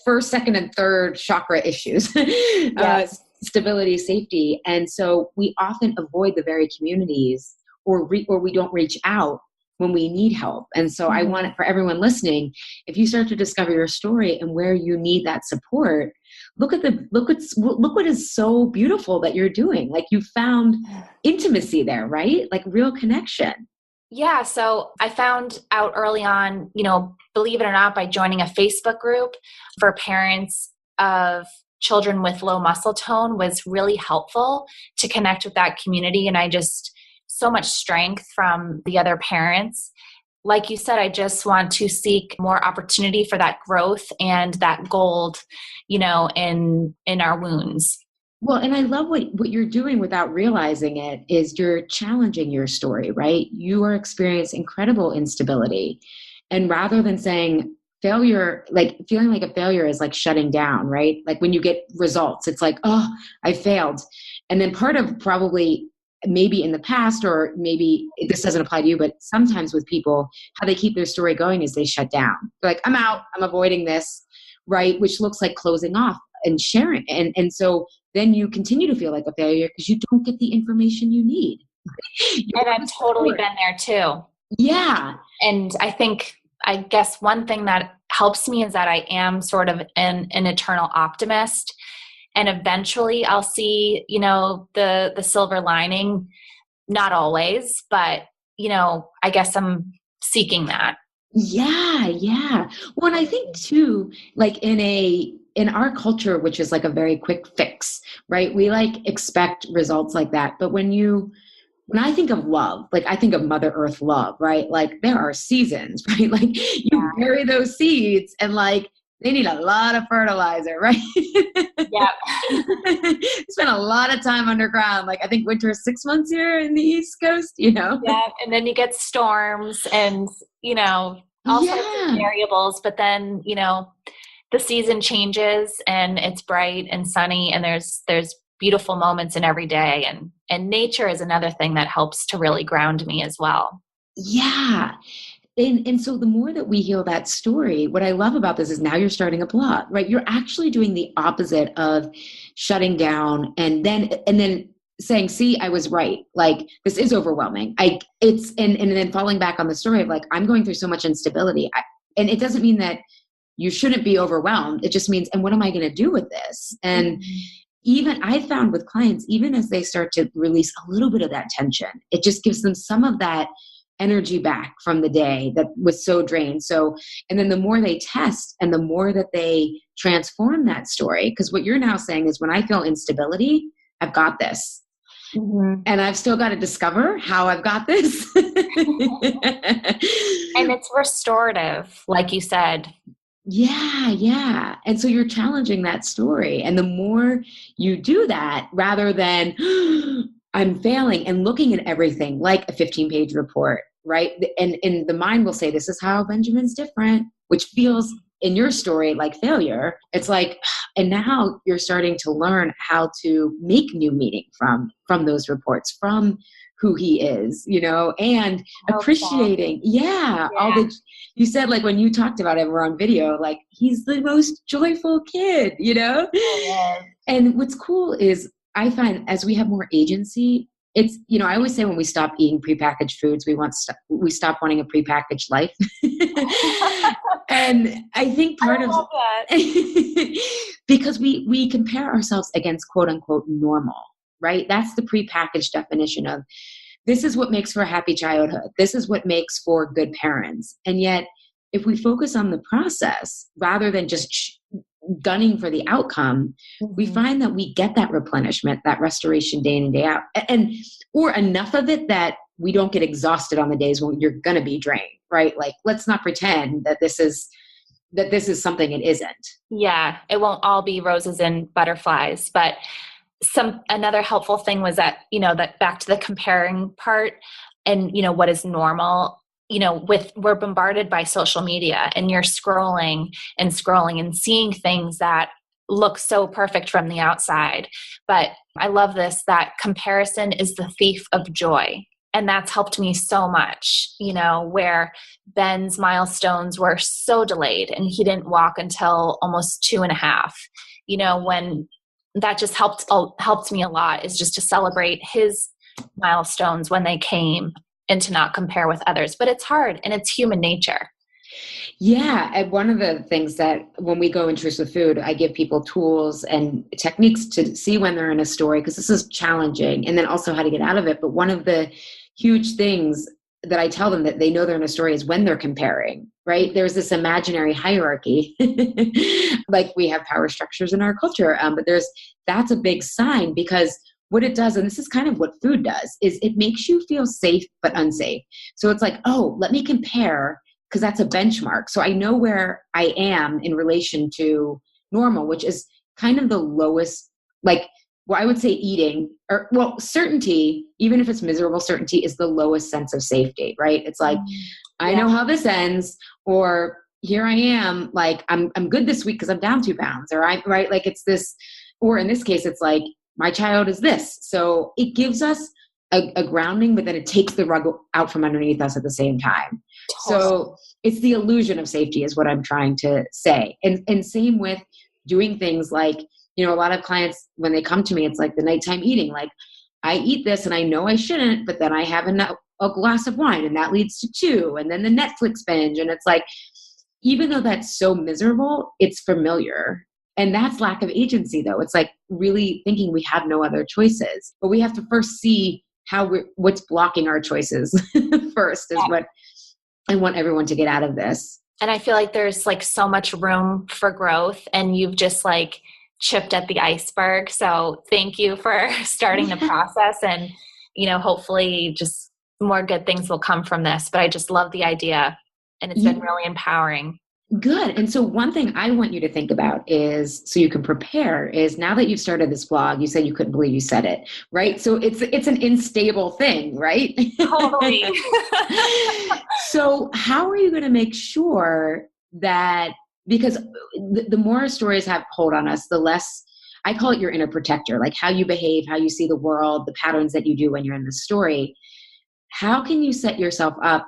Speaker 1: first, second, and third chakra issues.
Speaker 2: Yes.
Speaker 1: stability, safety. And so we often avoid the very communities or we don't reach out when we need help. And so I want it for everyone listening, if you start to discover your story and where you need that support, look what is so beautiful that you're doing. Like you found intimacy there, right? Like real connection.
Speaker 2: Yeah. So I found out early on, you know, believe it or not, by joining a Facebook group for parents of children with low muscle tone was really helpful to connect with that community. And I just, so much strength from the other parents. Like you said, I just want to seek more opportunity for that growth and that gold, you know, in our wounds.
Speaker 1: Well, and I love what you're doing without realizing it is you're challenging your story, right? You are experiencing incredible instability. And rather than saying failure, like feeling like a failure is like shutting down, right? Like when you get results, it's like, oh, I failed. And then part of probably maybe in the past, or maybe this doesn't apply to you, but sometimes with people, how they keep their story going is they shut down. They're like, I'm out, I'm avoiding this, right? Which looks like closing off and sharing. And so then you continue to feel like a failure because you don't get the information you need.
Speaker 2: And I've totally been there too.
Speaker 1: Yeah.
Speaker 2: And I guess one thing that helps me is that I am sort of an eternal optimist. And eventually I'll see, you know, the silver lining, not always, but, you know, I guess I'm seeking that.
Speaker 1: Yeah. Yeah. Well, and I think too, like in our culture, which is like a very quick fix, right? We like expect results like that. But when I think of love, like I think of Mother Earth love, right? Like there are seasons, right? Like you bury those seeds and like they need a lot of fertilizer, right?
Speaker 2: Yeah.
Speaker 1: Spend a lot of time underground. Like I think winter is 6 months here in the East Coast, you know?
Speaker 2: Yeah. And then you get storms and, you know, all sorts of variables, but then, you know, the season changes and it's bright and sunny and there's beautiful moments in every day. And nature is another thing that helps to really ground me as well.
Speaker 1: Yeah. And so the more that we heal that story, what I love about this is now you're starting a blog, right? You're actually doing the opposite of shutting down and then saying, see, I was right. Like this is overwhelming. And then falling back on the story of like, I'm going through so much instability. And it doesn't mean that you shouldn't be overwhelmed. It just means, and what am I going to do with this? And even I found with clients, even as they start to release a little bit of that tension, it just gives them some of that energy back from the day that was so drained. So, and then the more they test and the more that they transform that story, because what you're now saying is when I feel instability, I've got this. Mm-hmm. And I've still got to discover how I've got this.
Speaker 2: And it's restorative, like you said.
Speaker 1: Yeah, yeah. And so you're challenging that story. And the more you do that, rather than I'm failing and looking at everything like a 15-page report, right? And the mind will say, this is how Benjamin's different, which feels in your story like failure. It's like, and now you're starting to learn how to make new meaning from those reports, from who he is, you know, and appreciating, all the, you said like when you talked about him, we're on video, like he's the most joyful kid, you know?
Speaker 2: Yeah.
Speaker 1: And what's cool is I find as we have more agency, it's, you know, I always say when we stop eating prepackaged foods, we stop wanting a prepackaged life. And I think part of that because we compare ourselves against quote unquote normal, right? That's the prepackaged definition of this is what makes for a happy childhood. This is what makes for good parents. And yet if we focus on the process rather than just gunning for the outcome, we find that we get that replenishment, that restoration day in and day out, or enough of it that we don't get exhausted on the days when you're going to be drained, right? Like, let's not pretend that this is something it isn't.
Speaker 2: Yeah. It won't all be roses and butterflies, but another helpful thing was that, you know, that back to the comparing part and, you know, what is normal, you know, we're bombarded by social media and you're scrolling and seeing things that look so perfect from the outside. But I love this, that comparison is the thief of joy. And that's helped me so much, you know, where Ben's milestones were so delayed and he didn't walk until almost 2.5, you know, when that just helped me a lot, is just to celebrate his milestones when they came and to not compare with others. But it's hard, and it's human nature.
Speaker 1: Yeah. And one of the things that when we go in Truths with Food, I give people tools and techniques to see when they're in a story, because this is challenging, and then also how to get out of it. But one of the huge things that I tell them that they know they're in a story is when they're comparing, right? There's this imaginary hierarchy, like we have power structures in our culture. But that's a big sign, because what it does, and this is kind of what food does, is it makes you feel safe but unsafe. So it's like, oh, let me compare, because that's a benchmark. So I know where I am in relation to normal, which is kind of the lowest, like, well, I would say eating, or well, certainty, even if it's miserable, certainty is the lowest sense of safety, right? It's like, I know how this ends, or here I am, like I'm good this week because I'm down 2 pounds, or I'm right. Like it's this, or in this case, it's like my child is this. So it gives us a grounding, but then it takes the rug out from underneath us at the same time. Totally. So it's the illusion of safety is what I'm trying to say. And same with doing things like, a lot of clients, when they come to me, it's like the nighttime eating, like I eat this and I know I shouldn't, but then I have a glass of wine and that leads to 2, and then the Netflix binge. And it's like, even though that's so miserable, it's familiar. And that's lack of agency though. It's like really thinking we have no other choices, but we have to first see what's blocking our choices first is what I want everyone to get out of this.
Speaker 2: And I feel like there's like so much room for growth, and you've just like chipped at the iceberg. So thank you for starting the process, and, hopefully just more good things will come from this, but I just love the idea, and it's been really empowering.
Speaker 1: Good. And so one thing I want you to think about is, so you can prepare, is now that you've started this blog, you said you couldn't believe you said it, right? So it's an unstable thing, right?
Speaker 2: Totally.
Speaker 1: So how are you going to make sure that, because the more stories have hold on us, the less, I call it your inner protector, like how you behave, how you see the world, the patterns that you do when you're in the story. How can you set yourself up,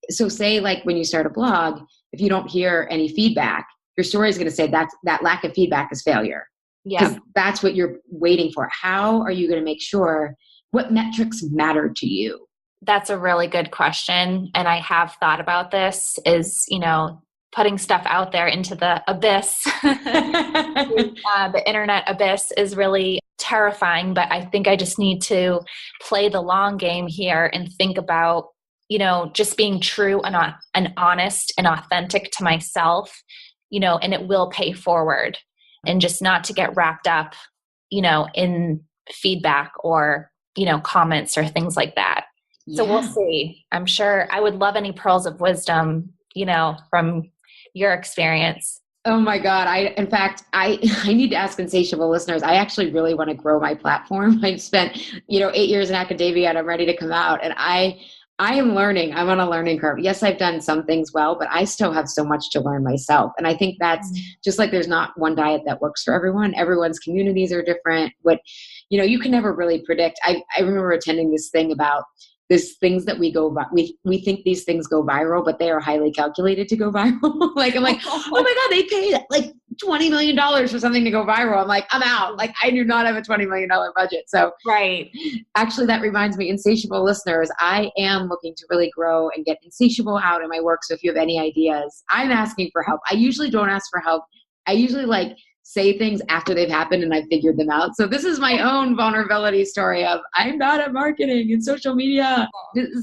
Speaker 1: so say like when you start a blog, if you don't hear any feedback, your story is going to say that lack of feedback is failure. Yeah. Because that's what you're waiting for. How are you going to make sure, what metrics matter to you?
Speaker 2: That's a really good question. And I have thought about this, is, putting stuff out there into the abyss. The internet abyss is really terrifying, but I think I just need to play the long game here and think about, just being true and honest and authentic to myself, and it will pay forward, and just not to get wrapped up, in feedback or, comments or things like that. Yeah. So we'll see. I'm sure I would love any pearls of wisdom, from your experience.
Speaker 1: Oh my God. In fact, I need to ask Insatiable listeners. I actually really want to grow my platform. I've spent, 8 years in academia, and I'm ready to come out, and I am learning. I'm on a learning curve. Yes, I've done some things well, but I still have so much to learn myself. And I think that's just like, there's not one diet that works for everyone. Everyone's communities are different. You can never really predict. I remember attending this thing about these things that we think these things go viral, but they are highly calculated to go viral. Like, I'm like, oh my God, they paid like $20 million for something to go viral. I'm like, I'm out. Like, I do not have a $20 million budget. So
Speaker 2: right.
Speaker 1: Actually, that reminds me, Insatiable listeners, I am looking to really grow and get Insatiable out in my work. So if you have any ideas, I'm asking for help. I usually don't ask for help. I usually say things after they've happened and I've figured them out. So this is my own vulnerability story of I'm not at marketing and social media.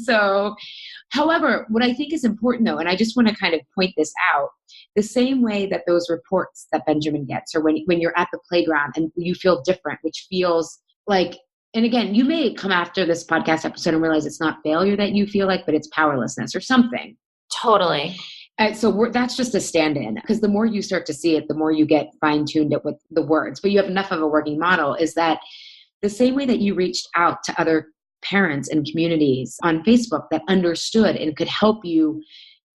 Speaker 1: So, however, what I think is important though, and I just want to kind of point this out, the same way that those reports that Benjamin gets, or when you're at the playground and you feel different, which feels like, and again, you may come after this podcast episode and realize it's not failure that you feel like, but it's powerlessness or something.
Speaker 2: Totally.
Speaker 1: So that's just a stand-in, because the more you start to see it, the more you get fine-tuned it with the words. But you have enough of a working model, is that the same way that you reached out to other parents and communities on Facebook that understood and could help you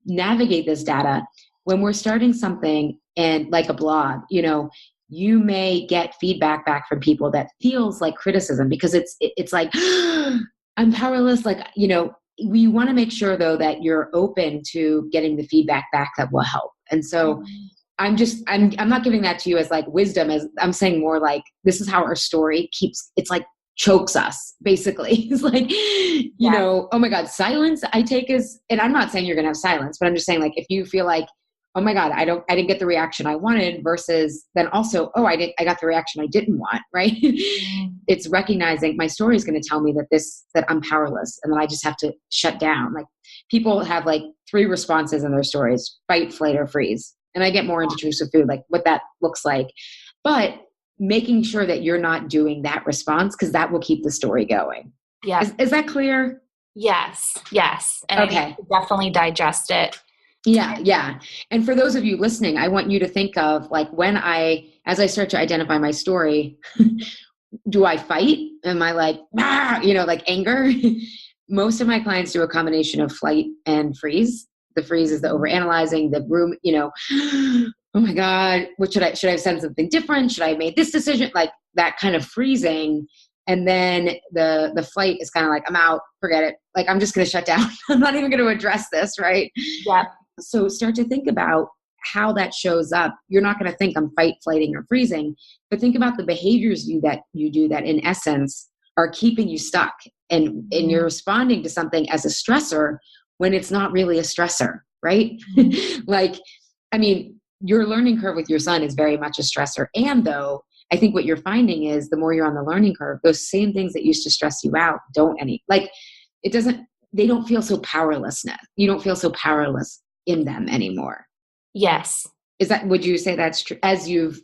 Speaker 1: navigate this data, when we're starting something and like a blog, you may get feedback back from people that feels like criticism, because it's like, I'm powerless. Like, we want to make sure though that you're open to getting the feedback back that will help. And so I'm not giving that to you as like wisdom, as I'm saying more like, this is how our story it's like chokes us basically. It's like, you know, oh my God, silence I take as, and I'm not saying you're going to have silence, but I'm just saying like, if you feel like, oh my God, I didn't get the reaction I wanted versus then also, oh, I got the reaction I didn't want. Right. It's recognizing my story is going to tell me that I'm powerless and that I just have to shut down. Like people have like 3 responses in their stories: fight, flight, or freeze. And I get more into truths of food, like what that looks like, but making sure that you're not doing that response, because that will keep the story going.
Speaker 2: Yeah.
Speaker 1: Is that clear?
Speaker 2: Yes. And okay. I need to definitely digest it.
Speaker 1: Yeah. And for those of you listening, I want you to think of like as I start to identify my story, do I fight? Am I like, like anger? Most of my clients do a combination of flight and freeze. The freeze is the overanalyzing, the room, oh my God, should I have said something different? Should I have made this decision? Like that kind of freezing. And then the flight is kind of like, I'm out, forget it. Like, I'm just going to shut down. I'm not even going to address this. Right.
Speaker 2: Yeah.
Speaker 1: So start to think about how that shows up. You're not going to think I'm fight, flighting, or freezing, but think about the behaviors that you do that in essence are keeping you stuck. And you're responding to something as a stressor when it's not really a stressor, right? Like, I mean, your learning curve with your son is very much a stressor. And though, I think what you're finding is the more you're on the learning curve, those same things that used to stress you out they don't feel so powerless now. You don't feel so powerless in them anymore.
Speaker 2: Yes.
Speaker 1: Would you say that's true as you've,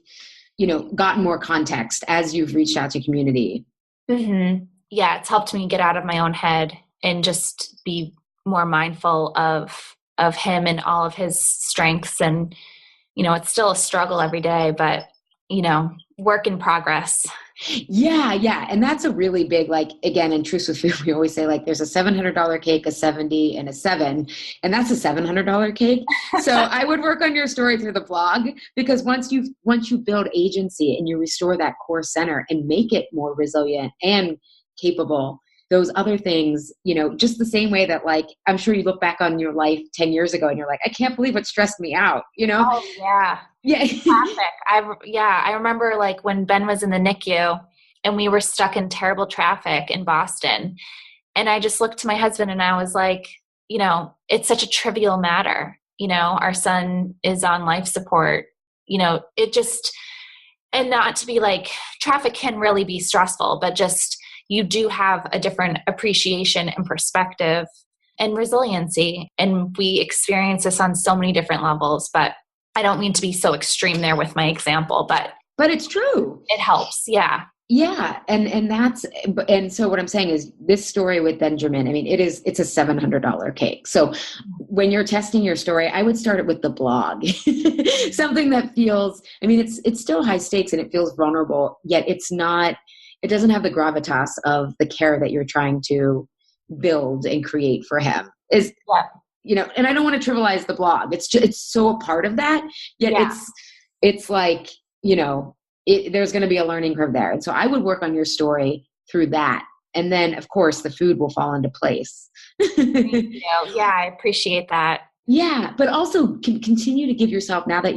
Speaker 1: gotten more context, as you've reached out to community?
Speaker 2: Mm-hmm. Yeah. It's helped me get out of my own head and just be more mindful of him and all of his strengths. And, it's still a struggle every day, but, work in progress.
Speaker 1: Yeah. And that's a really big, like, again, in Truths with Food, we always say like, there's a $700 cake, a 70 and a 7, and that's a $700 cake. So I would work on your story through the blog, because once you build agency and you restore that core center and make it more resilient and capable, those other things, just the same way that like, I'm sure you look back on your life 10 years ago and you're like, I can't believe what stressed me out,
Speaker 2: Oh yeah.
Speaker 1: Yeah.
Speaker 2: Traffic. I remember like when Ben was in the NICU and we were stuck in terrible traffic in Boston. And I just looked to my husband and I was like, it's such a trivial matter. Our son is on life support, and not to be like, traffic can really be stressful, but just, you do have a different appreciation and perspective and resiliency. And we experience this on so many different levels, but I don't mean to be so extreme there with my example, but
Speaker 1: it's true.
Speaker 2: It helps. Yeah.
Speaker 1: Yeah. And so what I'm saying is this story with Benjamin, I mean, it's a $700 cake. So when you're testing your story, I would start it with the blog, something that feels, I mean, it's still high stakes and it feels vulnerable, yet it doesn't have the gravitas of the care that you're trying to build and create for him. And I don't want to trivialize the blog. It's so a part of that, yet it's like, there's going to be a learning curve there. And so I would work on your story through that. And then of course the food will fall into place.
Speaker 2: Yeah. I appreciate that.
Speaker 1: Yeah. But also continue to give yourself, now that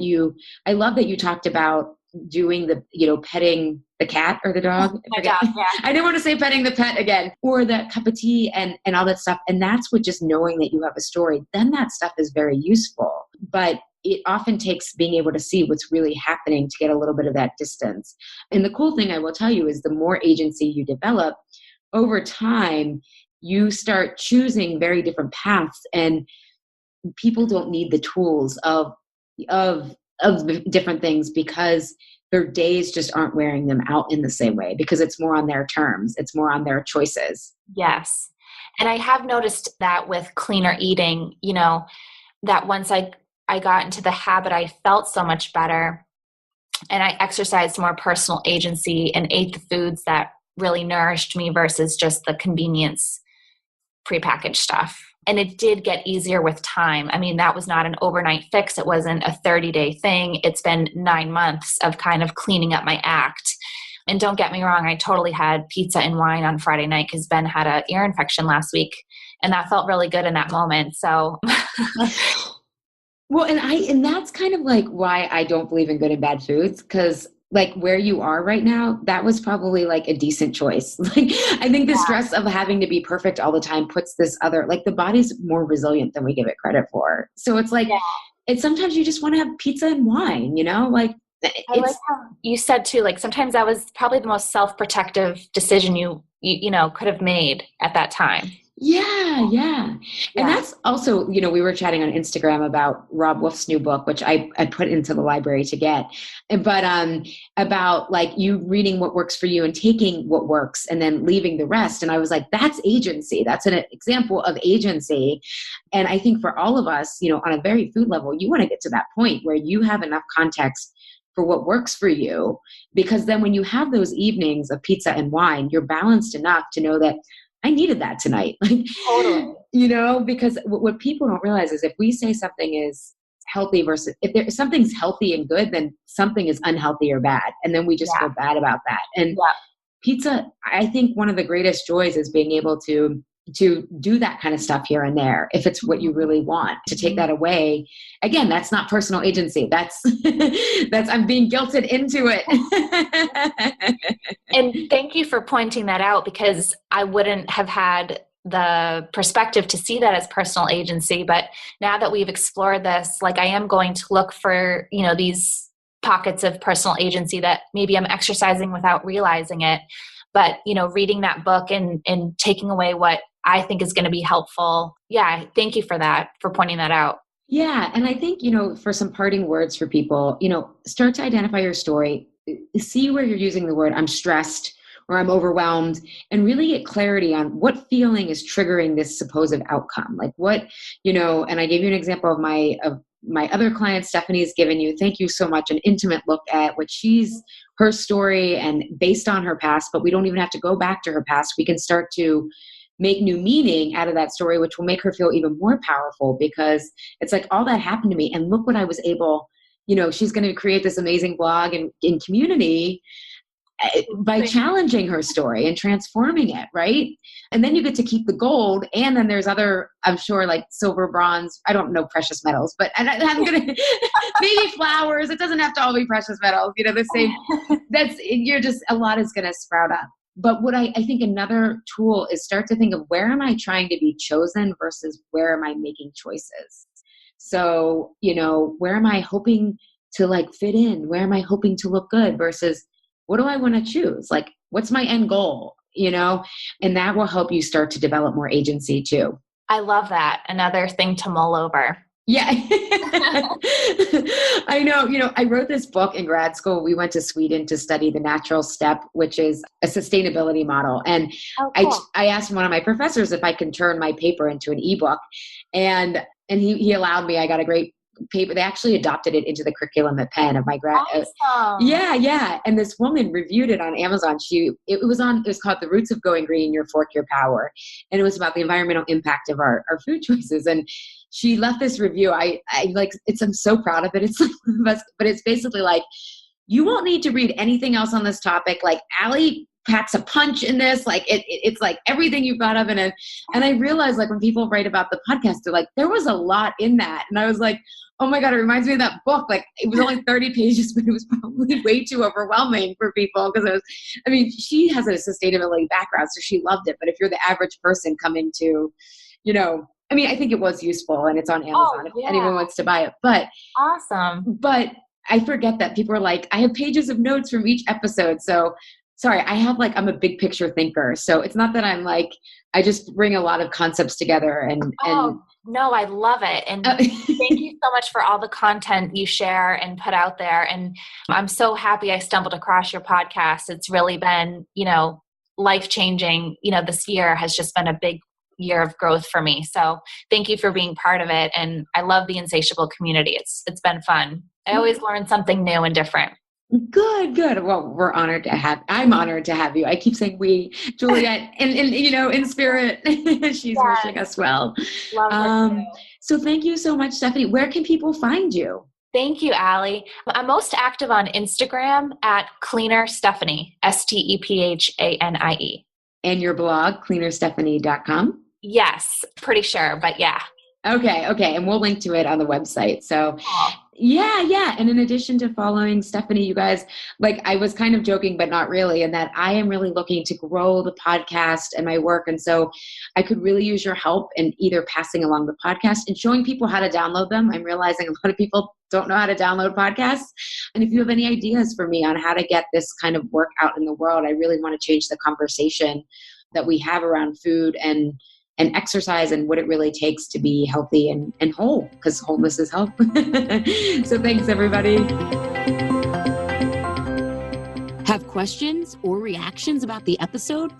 Speaker 1: I love that you talked about doing the, petting the cat or the dog.
Speaker 2: Oh my God, yeah.
Speaker 1: I didn't want to say petting the pet again, or that cup of tea and all that stuff. And that's what, just knowing that you have a story, then that stuff is very useful. But it often takes being able to see what's really happening to get a little bit of that distance. And the cool thing I will tell you is the more agency you develop over time, you start choosing very different paths, and people don't need the tools of the different things, because their days just aren't wearing them out in the same way, because it's more on their terms. It's more on their choices.
Speaker 2: Yes. And I have noticed that with cleaner eating, that once I got into the habit, I felt so much better, and I exercised more personal agency and ate the foods that really nourished me versus just the convenience prepackaged stuff. And it did get easier with time. I mean, that was not an overnight fix. It wasn't a 30-day thing. It's been 9 months of kind of cleaning up my act. And don't get me wrong, I totally had pizza and wine on Friday night because Ben had an ear infection last week. And that felt really good in that moment. So
Speaker 1: Well, and that's kind of like why I don't believe in good and bad foods, because like where you are right now, that was probably like a decent choice. Like, I think the stress of having to be perfect all the time puts this other, like the body's more resilient than we give it credit for. So it's like, it's sometimes you just want to have pizza and wine, like
Speaker 2: I like how you said too, like sometimes that was probably the most self-protective decision you could have made at that time.
Speaker 1: Yeah. And that's also, we were chatting on Instagram about Rob Wolf's new book, which I put into the library to get, but about like you reading what works for you and taking what works and then leaving the rest. And I was like, that's agency. That's an example of agency. And I think for all of us, on a very food level, you want to get to that point where you have enough context for what works for you, because then when you have those evenings of pizza and wine, you're balanced enough to know that I needed that tonight. Like,
Speaker 2: totally.
Speaker 1: Because what people don't realize is if we say something is healthy versus if something's healthy and good, then something is unhealthy or bad. And then we just feel bad about that. And pizza, I think one of the greatest joys is being able to do that kind of stuff here and there, if it's what you really want. To take that away, again, that's not personal agency. That's I'm being guilted into it.
Speaker 2: And thank you for pointing that out, because I wouldn't have had the perspective to see that as personal agency. But now that we've explored this, like I am going to look for, these pockets of personal agency that maybe I'm exercising without realizing it. But, reading that book and taking away what I think is going to be helpful. Yeah. Thank you for that, for pointing that out.
Speaker 1: Yeah. And I think, for some parting words for people, start to identify your story, see where you're using the word I'm stressed or I'm overwhelmed, and really get clarity on what feeling is triggering this supposed outcome. Like what, and I gave you an example of my other client, Stephanie's given you, thank you so much, an intimate look at what her story and based on her past, but we don't even have to go back to her past. We can start to make new meaning out of that story, which will make her feel even more powerful, because it's like, all that happened to me and look what I was able, she's going to create this amazing blog and in community by challenging her story and transforming it. Right. And then you get to keep the gold. And then there's other, I'm sure, like silver, bronze, I don't know precious metals, but I'm going to maybe flowers. It doesn't have to all be precious metals, the same, a lot is going to sprout up. But what I think another tool is start to think of, where am I trying to be chosen versus where am I making choices? So, where am I hoping to like fit in? Where am I hoping to look good versus what do I want to choose? Like, what's my end goal? And that will help you start to develop more agency too.
Speaker 2: I love that. Another thing to mull over.
Speaker 1: Yeah. I know, I wrote this book in grad school. We went to Sweden to study the natural step, which is a sustainability model. And cool. I asked one of my professors if I can turn my paper into an ebook, and he allowed me. I got a great paper. They actually adopted it into the curriculum at Penn of my grad.
Speaker 2: Awesome.
Speaker 1: Yeah. And this woman reviewed it on Amazon. It was called The Roots of Going Green, Your Fork, Your Power. And it was about the environmental impact of our food choices. And she left this review. I'm so proud of it. It's like one of the best, but it's basically like, you won't need to read anything else on this topic. Like Allie packs a punch in this. Like it's like everything you've got of it. And I realized, like, when people write about the podcast, they're like, there was a lot in that. And I was like, oh my God, it reminds me of that book. Like, it was only 30 pages, but it was probably way too overwhelming for people, because she has a sustainability background, so she loved it. But if you're the average person coming to, I think it was useful, and it's on Amazon if anyone wants to buy it. But
Speaker 2: awesome.
Speaker 1: But I forget that people are like, I have pages of notes from each episode. So sorry, I'm a big picture thinker. So it's not that I'm like, I just bring a lot of concepts together and
Speaker 2: no, I love it. And thank you so much for all the content you share and put out there. And I'm so happy I stumbled across your podcast. It's really been, life-changing. This year has just been a big year of growth for me. So thank you for being part of it. And I love the Insatiable community. It's been fun. I always learn something new and different.
Speaker 1: Good. Well, I'm honored to have you. I keep saying we, Juliet, and in spirit, she's wishing us well.
Speaker 2: Love her too.
Speaker 1: So thank you so much, Stephanie. Where can people find you?
Speaker 2: Thank you, Allie. I'm most active on Instagram at Cleaner Stephanie, STEPHANIE.
Speaker 1: And your blog, cleanerstephanie.com?
Speaker 2: Yes, pretty sure, but yeah.
Speaker 1: Okay. And we'll link to it on the website. So yeah. And in addition to following Stephanie, you guys, like I was kind of joking, but not really, in that I am really looking to grow the podcast and my work. And so I could really use your help in either passing along the podcast and showing people how to download them. I'm realizing a lot of people don't know how to download podcasts. And if you have any ideas for me on how to get this kind of work out in the world, I really want to change the conversation that we have around food and exercise and what it really takes to be healthy and whole, because wholeness is health. So thanks, everybody.
Speaker 3: Have questions or reactions about the episode?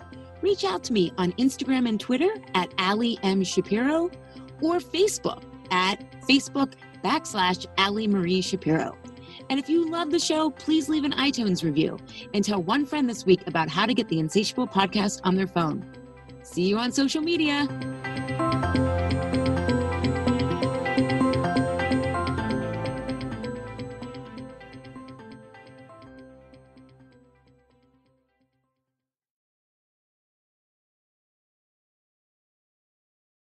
Speaker 3: Reach out to me on Instagram and Twitter at Allie M. Shapiro or Facebook at Facebook.com/Allie Marie Shapiro. And if you love the show, please leave an iTunes review and tell one friend this week about how to get the Insatiable podcast on their phone. See you on social media.